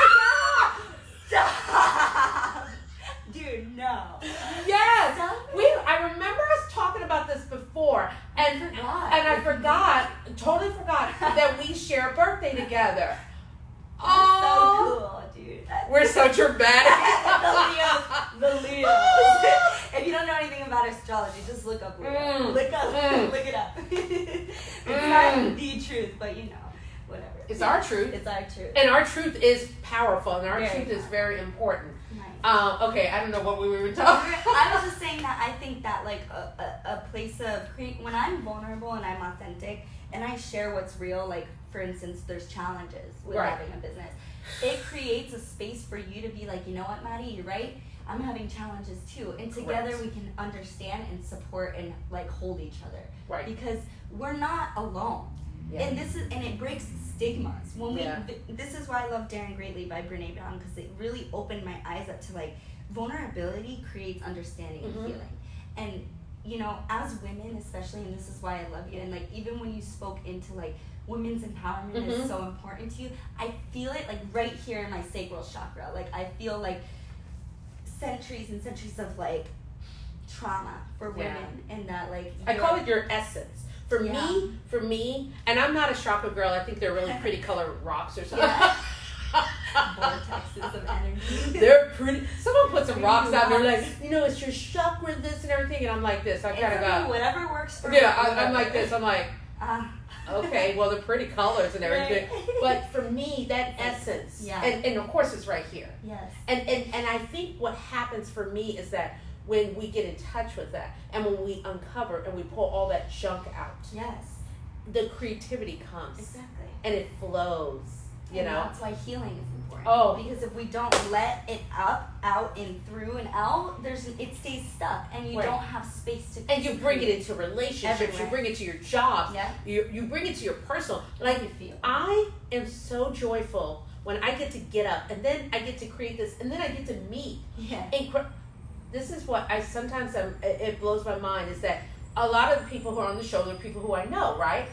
Stop. Dude, no. Yes. I remember us talking about this before, and I totally forgot that we share a birthday together. That's so cool, dude. We're so dramatic. The Leos. If you don't know anything about astrology, just look up Leo. Look it up. It's not the truth, but you know, whatever. It's our truth. It's our truth. And our truth is powerful, and our truth is very important. Nice. Okay, I don't know what we were talking about. I was just saying that I think that, like, a place of when I'm vulnerable and I'm authentic and I share what's real, like, for instance, there's challenges with having a business. It creates a space for you to be like, you know what, Maddie, you're right. I'm having challenges too. And together we can understand and support and, like, hold each other. Right. Because we're not alone. Yeah. And it breaks stigmas. This is why I love Daring Greatly by Brene Brown, because it really opened my eyes up to, like, vulnerability creates understanding and healing. And, you know, as women especially, and this is why I love you, and, like, even when you spoke into, like, women's empowerment is so important to you, I feel it, like, right here in my sacral chakra. Like, I feel, like, centuries and centuries of, like, trauma for women, and that, like, I call it your essence. For me, and I'm not a chakra girl. I think they're really pretty color rocks or something. Vortexes of energy. They're pretty. Someone put some rocks out there, like, you know, it's your chakra, this and everything, and I'm like this. I gotta go. Whatever works for you. I'm like this. I'm like, okay, well, they're pretty colors and everything, but for me, that essence, and of course, it's right here. Yes. And I think what happens for me is that when we get in touch with that, and when we uncover and we pull all that junk out, the creativity comes. Exactly. And it flows. You know, that's why healing is important. Oh, because if we don't let it up, out, and through and out, it stays stuck, and you don't have space to. And you bring it into relationships. Everywhere. You bring it to your jobs. Yeah. You bring it to your personal. Like, you feel. I am so joyful when I get to get up, and then I get to create this, and then I get to meet. Yeah. This is what I sometimes it blows my mind is that a lot of the people who are on the show are people who I know, right?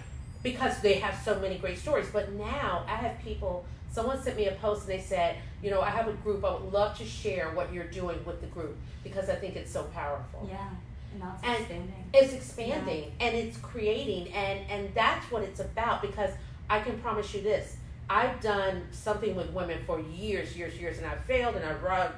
Because they have so many great stories. But now I have people. Someone sent me a post and they said, you know, I have a group. I would love to share what you're doing with the group because I think it's so powerful. Yeah, and now it's expanding. It's expanding and it's creating, and that's what it's about. Because I can promise you this: I've done something with women for years, and I've failed and I've run,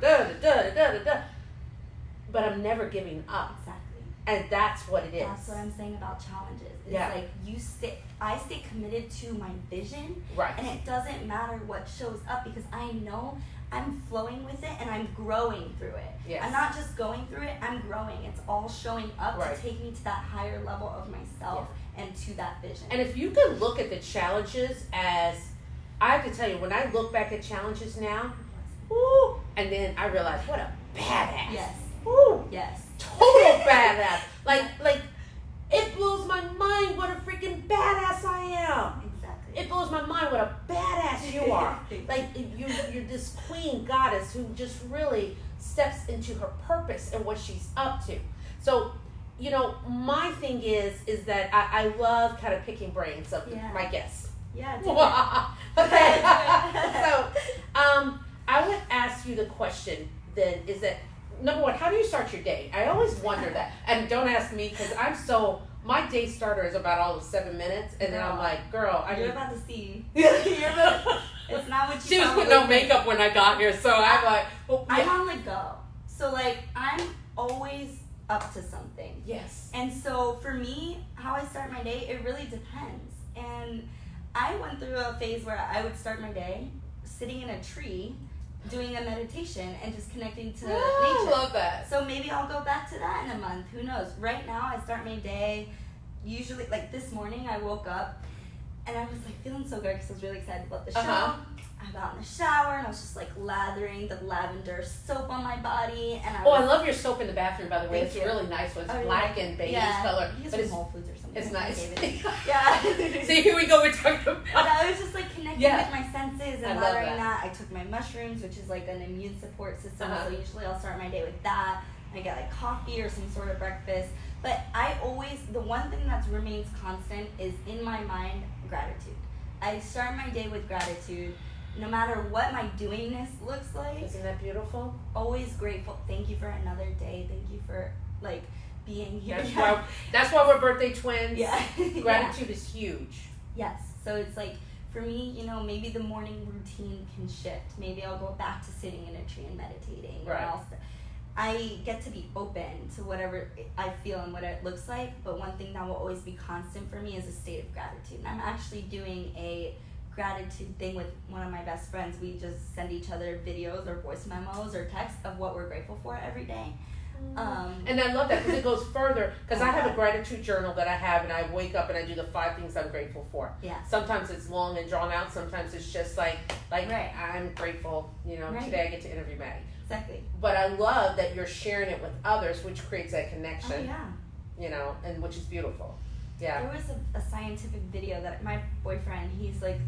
but I'm never giving up. Exactly. And that's what it is. That's what I'm saying about challenges. It's like I stay committed to my vision. Right. And it doesn't matter what shows up because I know I'm flowing with it and I'm growing through it. Yes. I'm not just going through it, I'm growing. It's all showing up to take me to that higher level of myself and to that vision. And if you can look at the challenges as, I have to tell you, when I look back at challenges now, woo, and then I realize what a badass. Yes. Woo. Yes. Total badass. Like it blows my mind what a freaking badass I am. Exactly. It blows my mind what a badass you are. Like you're this queen goddess who just really steps into her purpose and what she's up to. So, you know, my thing is that I love kind of picking brains of my guests. Yeah. Okay. So, I would ask you the question then is that, number one, how do you start your day? I always wonder that. And don't ask me because my day starter is about all of 7 minutes. And then I'm like, girl, you're about to see. It's not what you She was putting on makeup when I got here. So I'm like, I'm on the go. So like, I'm always up to something. Yes. And so for me, how I start my day, it really depends. And I went through a phase where I would start my day sitting in a tree doing a meditation and just connecting to nature. I love that. So maybe I'll go back to that in a month. Who knows? Right now, I start my day usually, like this morning, I woke up and I was like feeling so good because I was really excited about the show. I got in the shower and I was just like lathering the lavender soap on my body. And I love your soap in the bathroom, by the way. It's really nice one. It's black and beige color. But it's Whole Foods or something. It's nice. Yeah. See, here we go. We're talking about. But I was just like connecting with my senses and lathering that. I took my mushrooms, which is like an immune support system. So usually I'll start my day with that. I get like coffee or some sort of breakfast. But the one thing that remains constant is in my mind, gratitude. I start my day with gratitude. No matter what my doingness looks like. Isn't that beautiful? Always grateful. Thank you for another day. Thank you for like being here. That's why we're birthday twins. Yeah. Gratitude is huge. Yes. So it's like, for me, you know, maybe the morning routine can shift. Maybe I'll go back to sitting in a tree and meditating. Right. Or else I get to be open to whatever I feel and what it looks like. But one thing that will always be constant for me is a state of gratitude. And I'm actually doing a gratitude thing with one of my best friends. We just send each other videos or voice memos or texts of what we're grateful for every day. And I love that because it goes further, because I have a gratitude journal that I have, and I wake up and I do the 5 things I'm grateful for. Yeah. Sometimes it's long and drawn out. Sometimes it's just like I'm grateful, you know, today I get to interview Maddie. Exactly. But I love that you're sharing it with others, which creates that connection. Oh, yeah. You know, and which is beautiful. Yeah. There was a scientific video that my boyfriend, he's like...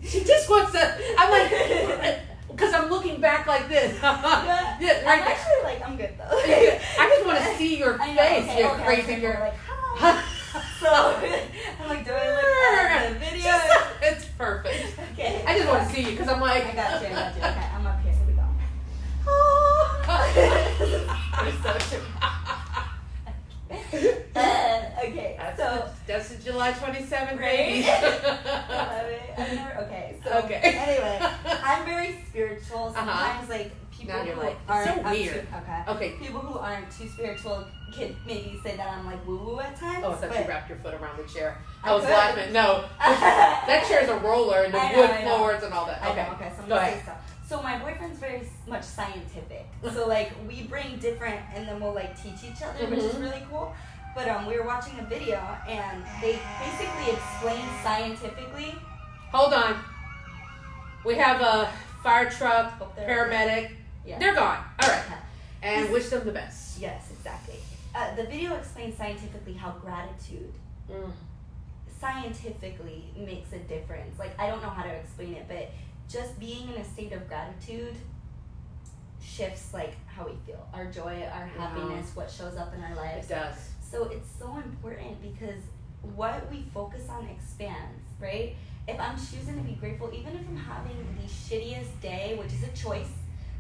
She just wants to... I'm like... Because I'm looking back like this. Yeah, right I'm actually like, I'm good though. I just want to see your face. You're crazy. You're like, hi. So, I'm like, do I look at the video? It's perfect. Okay. I just want to see you because I'm like... I got you. Okay, I'm up here. Here we go. You're so true. Okay, that's the July 27th, baby. Okay. Anyway, I'm very spiritual. Sometimes, like, people who aren't so weird. People who aren't too spiritual could maybe say that I'm like woo-woo at times. Oh, I thought you wrapped your foot around the chair. I was laughing. No, that chair's a roller and the wood floors and all that. Okay, okay. So I'm gonna say stuff. So my boyfriend's very much scientific. So like we bring different, and then we'll like teach each other, which is really cool. But we were watching a video, and they basically explain scientifically. Hold on. We have a fire truck, Hope they're paramedic. okay. Yeah. They're gone. All right. Yeah. And wish them the best. Yes, exactly. The video explains scientifically how gratitude scientifically makes a difference. Like, I don't know how to explain it, but just being in a state of gratitude shifts like how we feel, our joy, our happiness, what shows up in our lives. It does. So it's so important because what we focus on expands, right? If I'm choosing to be grateful, even if I'm having the shittiest day, which is a choice,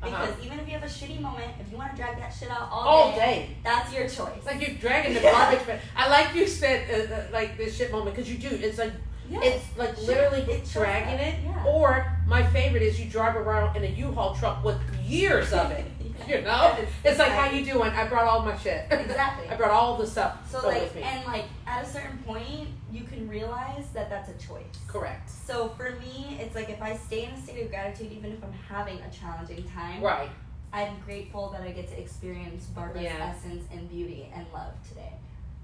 because even if you have a shitty moment, if you want to drag that shit out all day, that's your choice. Like you're dragging the garbage. I like you said like this shit moment because you do. It's like it's like literally dragging it. Yeah. Or my favorite is you drive around in a U-Haul truck with years of it. You know, it's like, how you doing? I brought all my shit. Exactly. I brought all the stuff. So like, with me. And like at a certain point, you can realize that that's a choice. Correct. So for me, it's like if I stay in a state of gratitude, even if I'm having a challenging time, right? I'm grateful that I get to experience Barbara's essence and beauty and love today.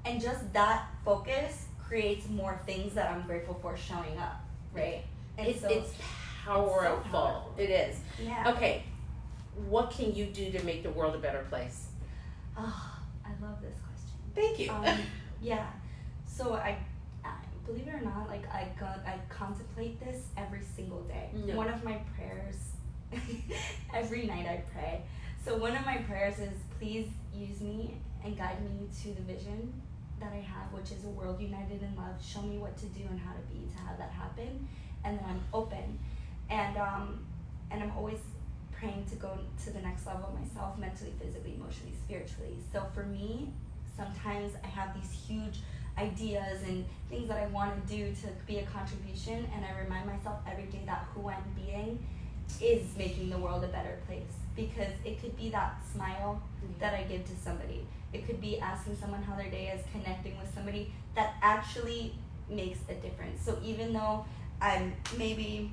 And just that focus creates more things that I'm grateful for showing up, right? And it's powerful. It's so powerful. It is. Yeah. Okay. What can you do to make the world a better place? Oh, I love this question. Thank you. Yeah. So I believe it or not, like I contemplate this every single day. No. One of my prayers, every night I pray. So one of my prayers is, please use me and guide me to the vision that I have, which is a world united in love. Show me what to do and how to be to have that happen. And then I'm open. And I'm always praying to go to the next level of myself, mentally, physically, emotionally, spiritually. So for me, sometimes I have these huge ideas and things that I want to do to be a contribution, and I remind myself every day that who I'm being is making the world a better place. Because it could be that smile that I give to somebody. It could be asking someone how their day is, connecting with somebody that actually makes a difference. So even though I'm maybe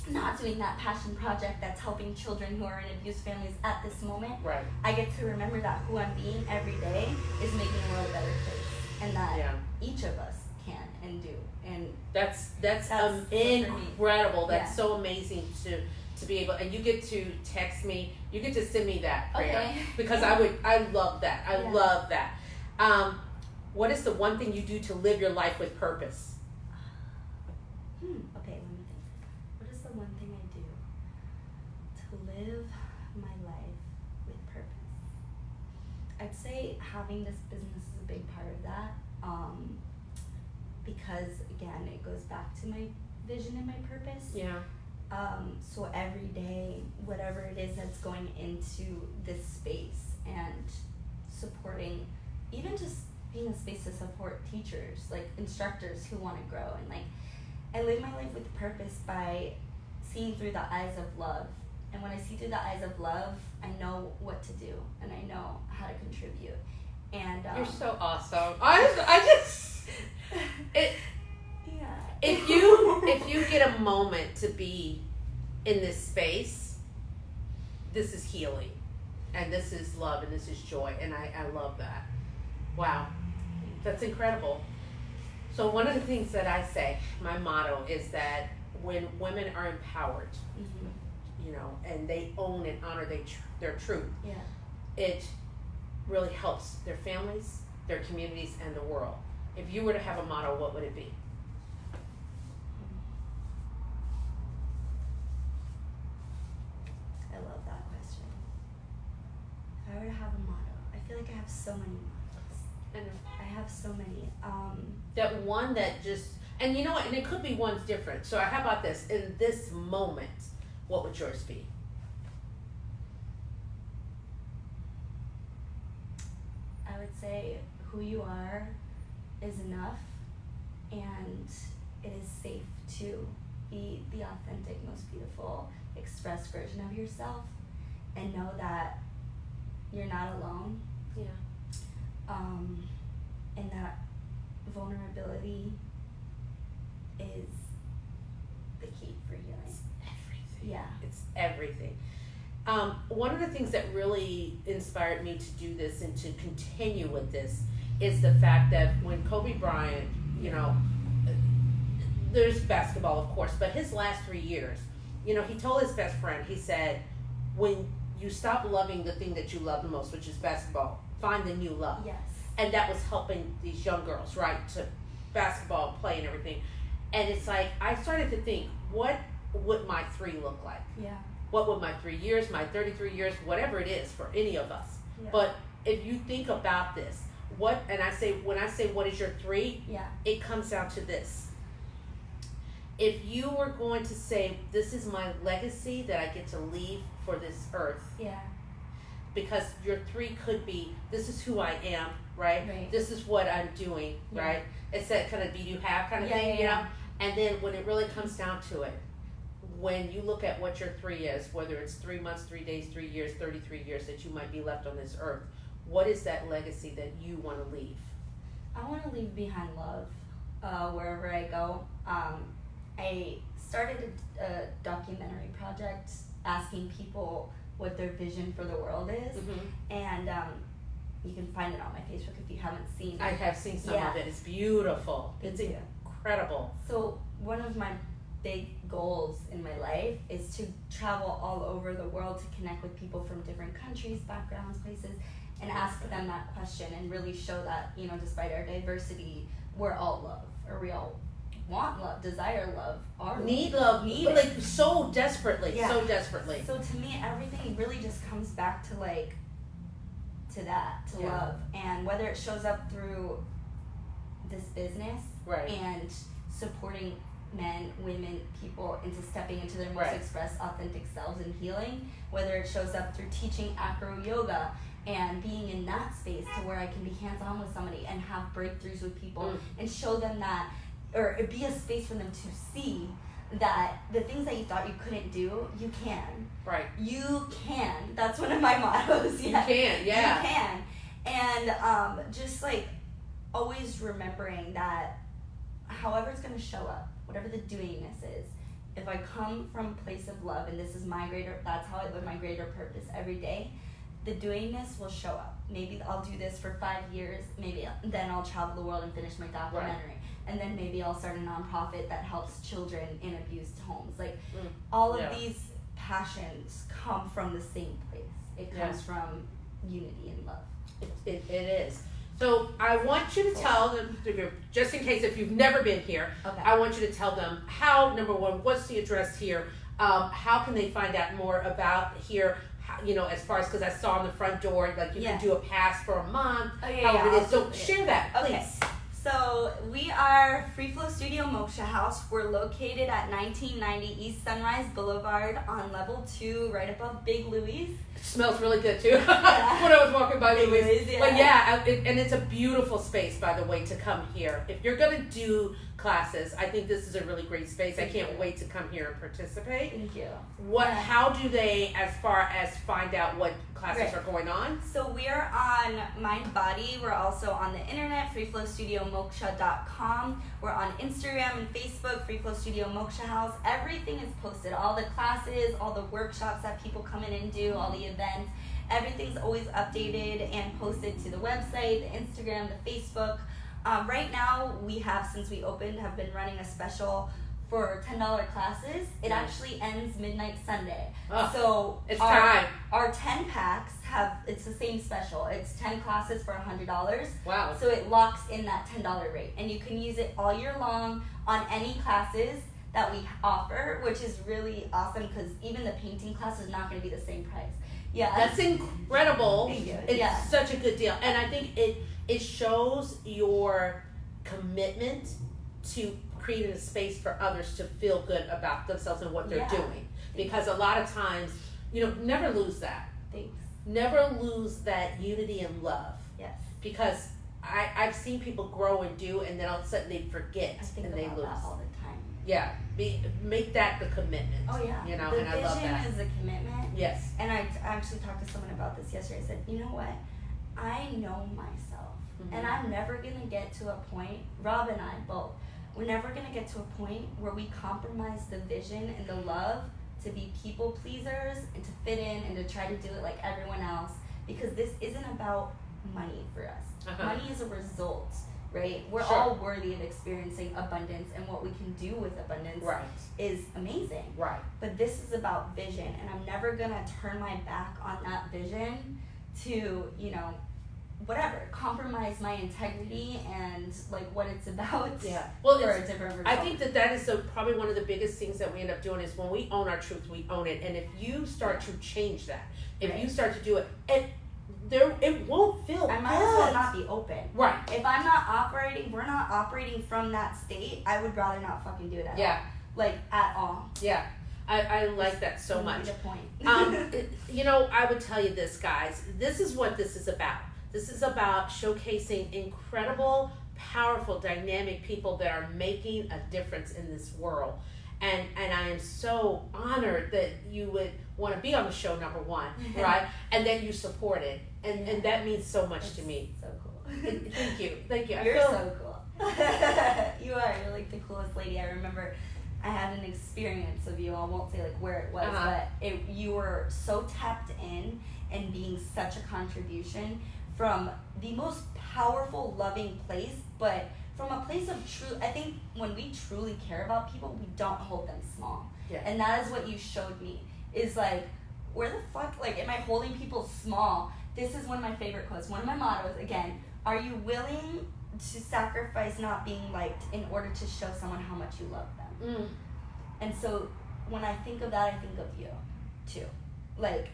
not doing that passion project that's helping children who are in abused families at this moment, right, I get to remember that who I'm being every day is making the world a better place, and that each of us can and do. And that's incredible. That's so amazing to be able, and you get to text me, you get to send me that prayer, because I love that. I love that. What is the one thing you do to live your life with purpose? Okay, let me think. What is the one thing I do to live my life with purpose? I'd say having this business is a big part of that, because again, it goes back to my vision and my purpose. Yeah. So every day, whatever it is that's going into this space and supporting, even just being a space to support teachers, like instructors who want to grow, and like, I live my life with purpose by seeing through the eyes of love. And when I see through the eyes of love, I know what to do and I know how to contribute. And you're so awesome. If you get a moment to be in this space, this is healing, and this is love, and this is joy, and I love that. Wow, that's incredible. So one of the things that I say, my motto is that when women are empowered, you know, and they own and honor their truth, it really helps their families, their communities, and the world. If you were to have a motto, what would it be? I love that question. If I were to have a motto, I feel like I have so many mottos. I have so many. That one that just, and you know what, and it could be one's different. So how about this? In this moment, what would yours be? I would say who you are is enough, and it is safe to be the authentic, most beautiful, expressed version of yourself, and know that you're not alone. Yeah. And that vulnerability is the key for healing. It's everything. Yeah. It's everything. One of the things that really inspired me to do this and to continue with this is the fact that when Kobe Bryant, you know, there's basketball, of course, but his last 3 years he told his best friend, he said, when you stop loving the thing that you love the most, which is basketball, find the new love. Yes. And that was helping these young girls, right, to basketball, play, and everything. And it's like, I started to think, what would my 3 look like? Yeah. What would my 3 years, my 33 years, whatever it is for any of us. Yeah. But if you think about this, when I say what is your 3, Yeah. it comes down to this. If you were going to say, this is my legacy that I get to leave for this earth, Yeah. because your 3 could be, this is who I am, right? Right. This is what I'm doing, Yeah. right? It's that kind of be you have kind of Yeah, thing, yeah, you know? yeah. And then when it really comes down to it, when you look at what your 3 is, whether it's 3 months, 3 days, 3 years, 33 years that you might be left on this earth, what is that legacy that you want to leave? I want to leave behind love wherever I go. I started a documentary project asking people what their vision for the world is, and you can find it on my Facebook if you haven't seen it. I have seen some Yeah. of it. It's beautiful. Thank It's you. incredible. So one of my big goals in my life is to travel all over the world to connect with people from different countries, backgrounds, places, and ask them that question and really show that, despite our diversity, we're all love, or we all want love, desire love, Need love, need but it. like so desperately, Yeah. so desperately. So to me, everything really just comes back to to Yeah. love, and whether it shows up through this business Right. and supporting men, women, people into stepping into their most Right. expressed authentic selves and healing, whether it shows up through teaching acro yoga and being in that space to where I can be hands-on with somebody and have breakthroughs with people and show them that, or it be a space for them to see that the things that you thought you couldn't do, you can. Right. You can. That's one of my mottos. Yeah. You can, yeah. You can. And just like always remembering that however it's going to show up, whatever the doingness is, if I come from a place of love and this is that's how I live my greater purpose every day, the doingness will show up. Maybe I'll do this for 5 years, maybe then I'll travel the world and finish my documentary. Right. And then maybe I'll start a nonprofit that helps children in abused homes. Like all of these passions come from the same place. It comes from unity and love. It is. So I want you to tell them, just in case if you've never been here, Okay. I want you to tell them how, number one, what's the address here? How can they find out more about here? How, as far as, because I saw on the front door, like you can do a pass for a month, however it is. So share that, please. Okay. So we are Free Flow Studio Moksha House. We're located at 1990 East Sunrise Boulevard on level 2, right above Big Louie's. It smells really good too. When I was walking by Louis. Yeah. But yeah, and it's a beautiful space, by the way, to come here. If you're gonna do classes, I think this is a really great space. I can't wait to come here and participate. Thank you. How do they, as far as find out what classes are going on? So we are on Mind Body. We're also on the internet, freeflowstudiomoksha.com. We're on Instagram and Facebook, Free Flow Studio Moksha House. Everything is posted. All the classes, all the workshops that people come in and do, all the events. Everything's always updated and posted to the website, the Instagram, the Facebook. Right now, we have, since we opened, have been running a special for $10 classes. It actually ends midnight Sunday. So it's time. Our 10 packs it's the same special. It's 10 classes for $100. Wow. So it locks in that $10 rate. And you can use it all year long on any classes that we offer, which is really awesome because even the painting class is not going to be the same price. Yeah. That's incredible. Thank you. It's such a good deal. And I think it shows your commitment to creating a space for others to feel good about themselves and what they're doing. Because a lot of times, never lose that. Thanks. Never lose that unity and love. Yes. Because I've seen people grow and do, and then all of a sudden they forget I think and about they lose. that all the time. Yeah, make that the commitment. Oh yeah. And the I love that. vision is a commitment. Yes. And I actually talked to someone about this yesterday. I said, you know what? I know myself, and I'm never gonna get to a point. Rob and I both. We're never gonna get to a point where we compromise the vision and the love to be people pleasers and to fit in and to try to do it like everyone else, because this isn't about money for us. Money is a result. right? We're Sure. all worthy of experiencing abundance, and what we can do with abundance Right. is amazing. Right. But this is about vision, and I'm never gonna turn my back on that vision to, you know, whatever, compromise my integrity and like what it's about. Yeah. Well, for a different result. I think that is probably one of the biggest things that we end up doing is when we own our truth, we own it. And if you start to change that, if you start to do it, it won't feel I might good. as well not be open. Right. If we're not operating from that state, I would rather not fucking do it at all. Like, at all. Yeah. I like that so much. The point. You know, I would tell you this, guys. This is what this is about. This is about showcasing incredible, powerful, dynamic people that are making a difference in this world. And I am so honored that you would want to be on the show, number one, right? And then you support it. And that means so much to me. So cool. Thank you. Thank you. You're so cool. You are. You're like the coolest lady. I remember I had an experience of you. I won't say like where it was, but you were so tapped in and being such a contribution from the most powerful, loving place, but from a place of true. I think when we truly care about people, we don't hold them small. Yeah. And that is what you showed me. Is like, where the fuck, like, am I holding people small? This is one of my favorite quotes. One of my mottos, again, are you willing to sacrifice not being liked in order to show someone how much you love them? And so when I think of that, I think of you too. Like,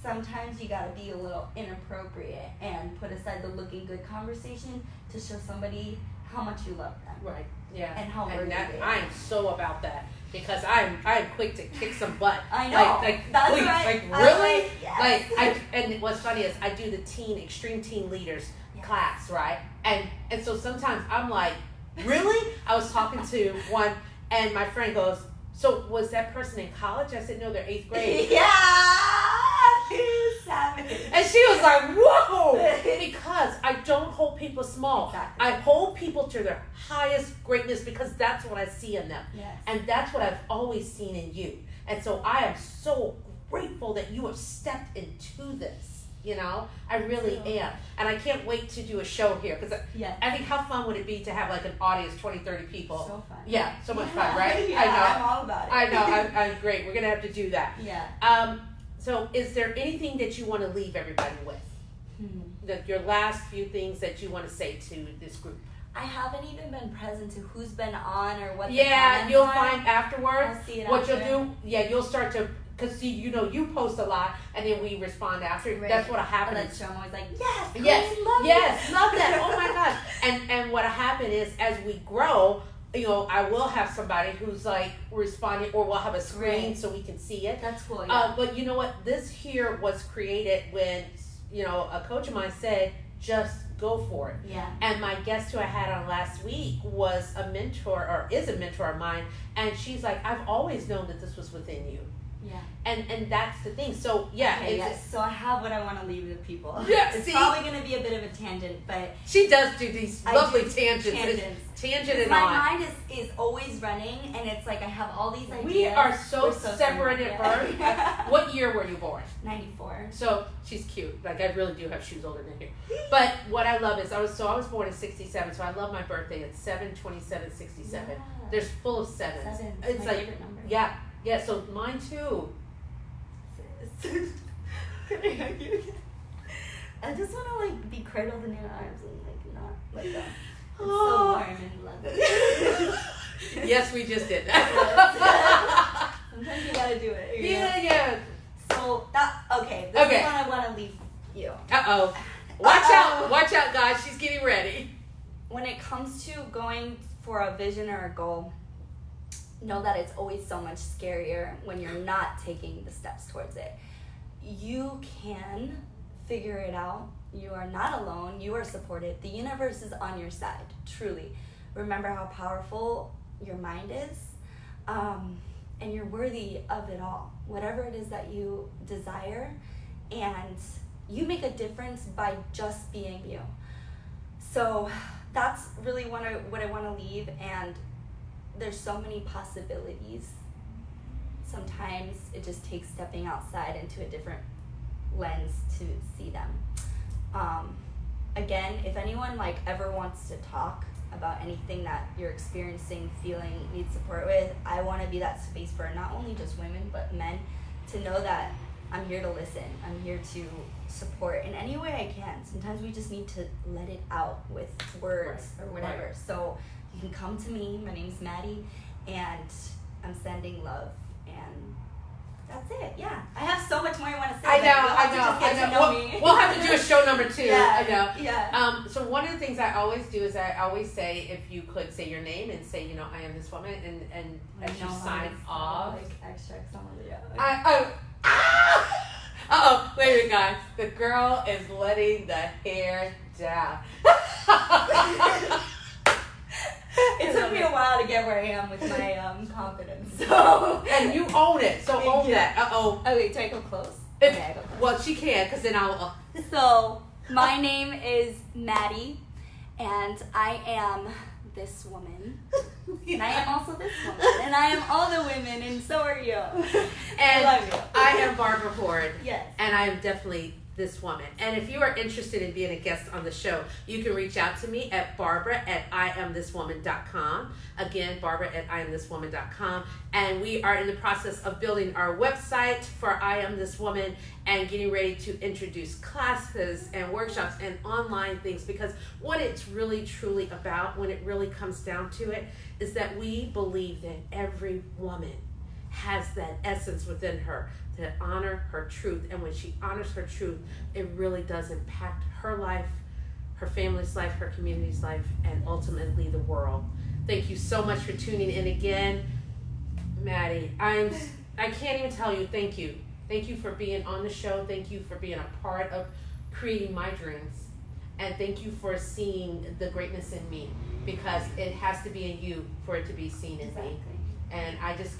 sometimes you gotta be a little inappropriate and put aside the looking good conversation to show somebody how much you love them. Right. Yeah. And how worthy they are. I am so about that because I'm quick to kick some butt. I know. Like that's please, right. like really? Yes. And what's funny is I do the extreme teen leaders class, right? And so sometimes I'm like, really? I was talking to one and my friend goes, so was that person in college? I said, no, they're 8th grade. Savage. And she was like, whoa! Because I don't hold people small. Exactly. I hold people to their highest greatness because that's what I see in them. Yes. And that's what I've always seen in you. And so I am so grateful that you have stepped into this. You know, I really am. And I can't wait to do a show here because I think how fun would it be to have like an audience, 20, 30 people. So fun. Yeah, so much fun, right? Yeah, I know. I'm all about it. I know. I'm great. We're going to have to do that. Yeah. So is there anything that you want to leave everybody with? Your last few things that you want to say to this group? I haven't even been present to who's been on or what the Yeah, comments you'll are. find afterwards. I'll see it What after. you'll do, you'll start to, because you know you post a lot and then we respond after. Right. That's what And happens. that's true. I'm always like, yes, Love that. Oh my gosh. And what happened is as we grow, you know, I will have somebody who's like responding, or we'll have a screen so we can see it. That's cool. Yeah. But you know what? This here was created when, you know, a coach of mine said, just go for it. Yeah. And my guest who I had on last week was a mentor, or is a mentor of mine, and she's like, I've always known that this was within you. Yeah. And that's the thing. So yeah, Okay, yes. So I have what I want to leave with people. Yeah, It's see? probably going to be a bit of a tangent, but she does do these lovely tangents. Tangent and my on. mind is always running, and it's like I have all these ideas. We are so We're separate at birth. Yeah. What year were you born? 94. So she's cute. Like I really do have shoes older than here. But what I love is I was born in 67. So I love my birthday. It's 7/27/67. Yeah. There's full of sevens. Seven. It's my like favorite number. yeah. So mine too. I just want to like be cradled in your arms and like not let go. It's Oh. so warm and lovely. Yes, we just did that. Sometimes you gotta do it. You know? Yeah. So that okay. This is what I want to leave you. Watch out, guys. She's getting ready. When it comes to going for a vision or a goal, know that it's always so much scarier when you're not taking the steps towards it. You can figure it out. You are not alone. You are supported. The universe is on your side, truly. Remember how powerful your mind is, and you're worthy of it all. Whatever it is that you desire, and you make a difference by just being you. So that's really what I want to leave, and there's so many possibilities. Sometimes it just takes stepping outside into a different lens to see them. again, if anyone like ever wants to talk about anything that you're experiencing, feeling, need support with, I want to be that space for not only just women but men to know that I'm here to listen. I'm here to support in any way I can. Sometimes we just need to let it out with words or whatever. Right. So you can come to me. My name's Maddie, and I'm sending love. And that's it. Yeah, I have so much more I want to say. I but you'll have to know. just get to know me. We'll have to do a show number 2. Yeah, I know. yeah. So one of the things I always do is I always say, if you could say your name and say, I am this woman, and as you sign off. Like extra Uh-oh, wait a minute, guys. The girl is letting the hair down. It took me a while to get where I am with my confidence. So. And you own it, so own that. Uh-oh. Okay, do I go close? If, Okay, I go close. well, she can, because then I'll... So, my name is Maddie, and I am this woman. And I am also this woman. And I am all the women, and so are you. And I love you. I am Barbara Horde. Yes. And I am definitely this woman. And if you are interested in being a guest on the show, you can reach out to me at barbara@iamthiswoman.com. Again, barbara@iamthiswoman.com. And we are in the process of building our website for I Am This Woman and getting ready to introduce classes and workshops and online things, because what it's really truly about, when it really comes down to it, is that we believe that every woman has that essence within her to honor her truth. And when she honors her truth, it really does impact her life, her family's life, her community's life, and ultimately the world. Thank you so much for tuning in again. Maddie, I can't even tell you thank you. Thank you for being on the show. Thank you for being a part of creating my dreams. And thank you for seeing the greatness in me, because it has to be in you for it to be seen in me. And I just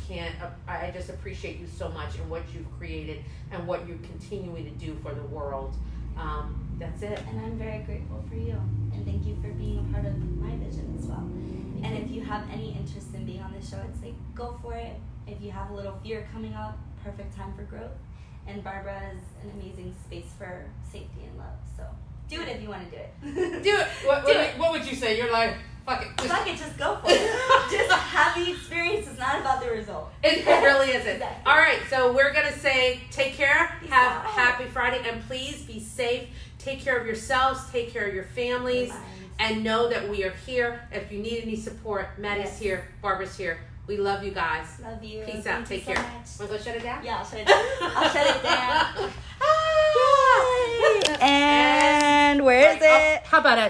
appreciate you so much and what you've created and what you're continuing to do for the world. That's it. And I'm very grateful for you. And thank you for being a part of my vision as well. And if you have any interest in being on this show, I'd say go for it. If you have a little fear coming up, perfect time for growth. And Barbara is an amazing space for safety and love. So do it if you want to do it. Do it. What would you say? You're like, fuck it. Fuck it, just go for it. Just have the experience. It's not about the result. It really isn't. Exactly. All right, so we're going to say take care. Peace Have out. happy Friday. And please be safe. Take care of yourselves. Take care of your families. And know that we are here. If you need any support, Maddie's here. Barbara's here. We love you guys. Love you. Peace out. Thank Take you so care. much. Want to go shut it down? Yeah, I'll shut it down. I'll shut it down. Ah! And where is it? How about a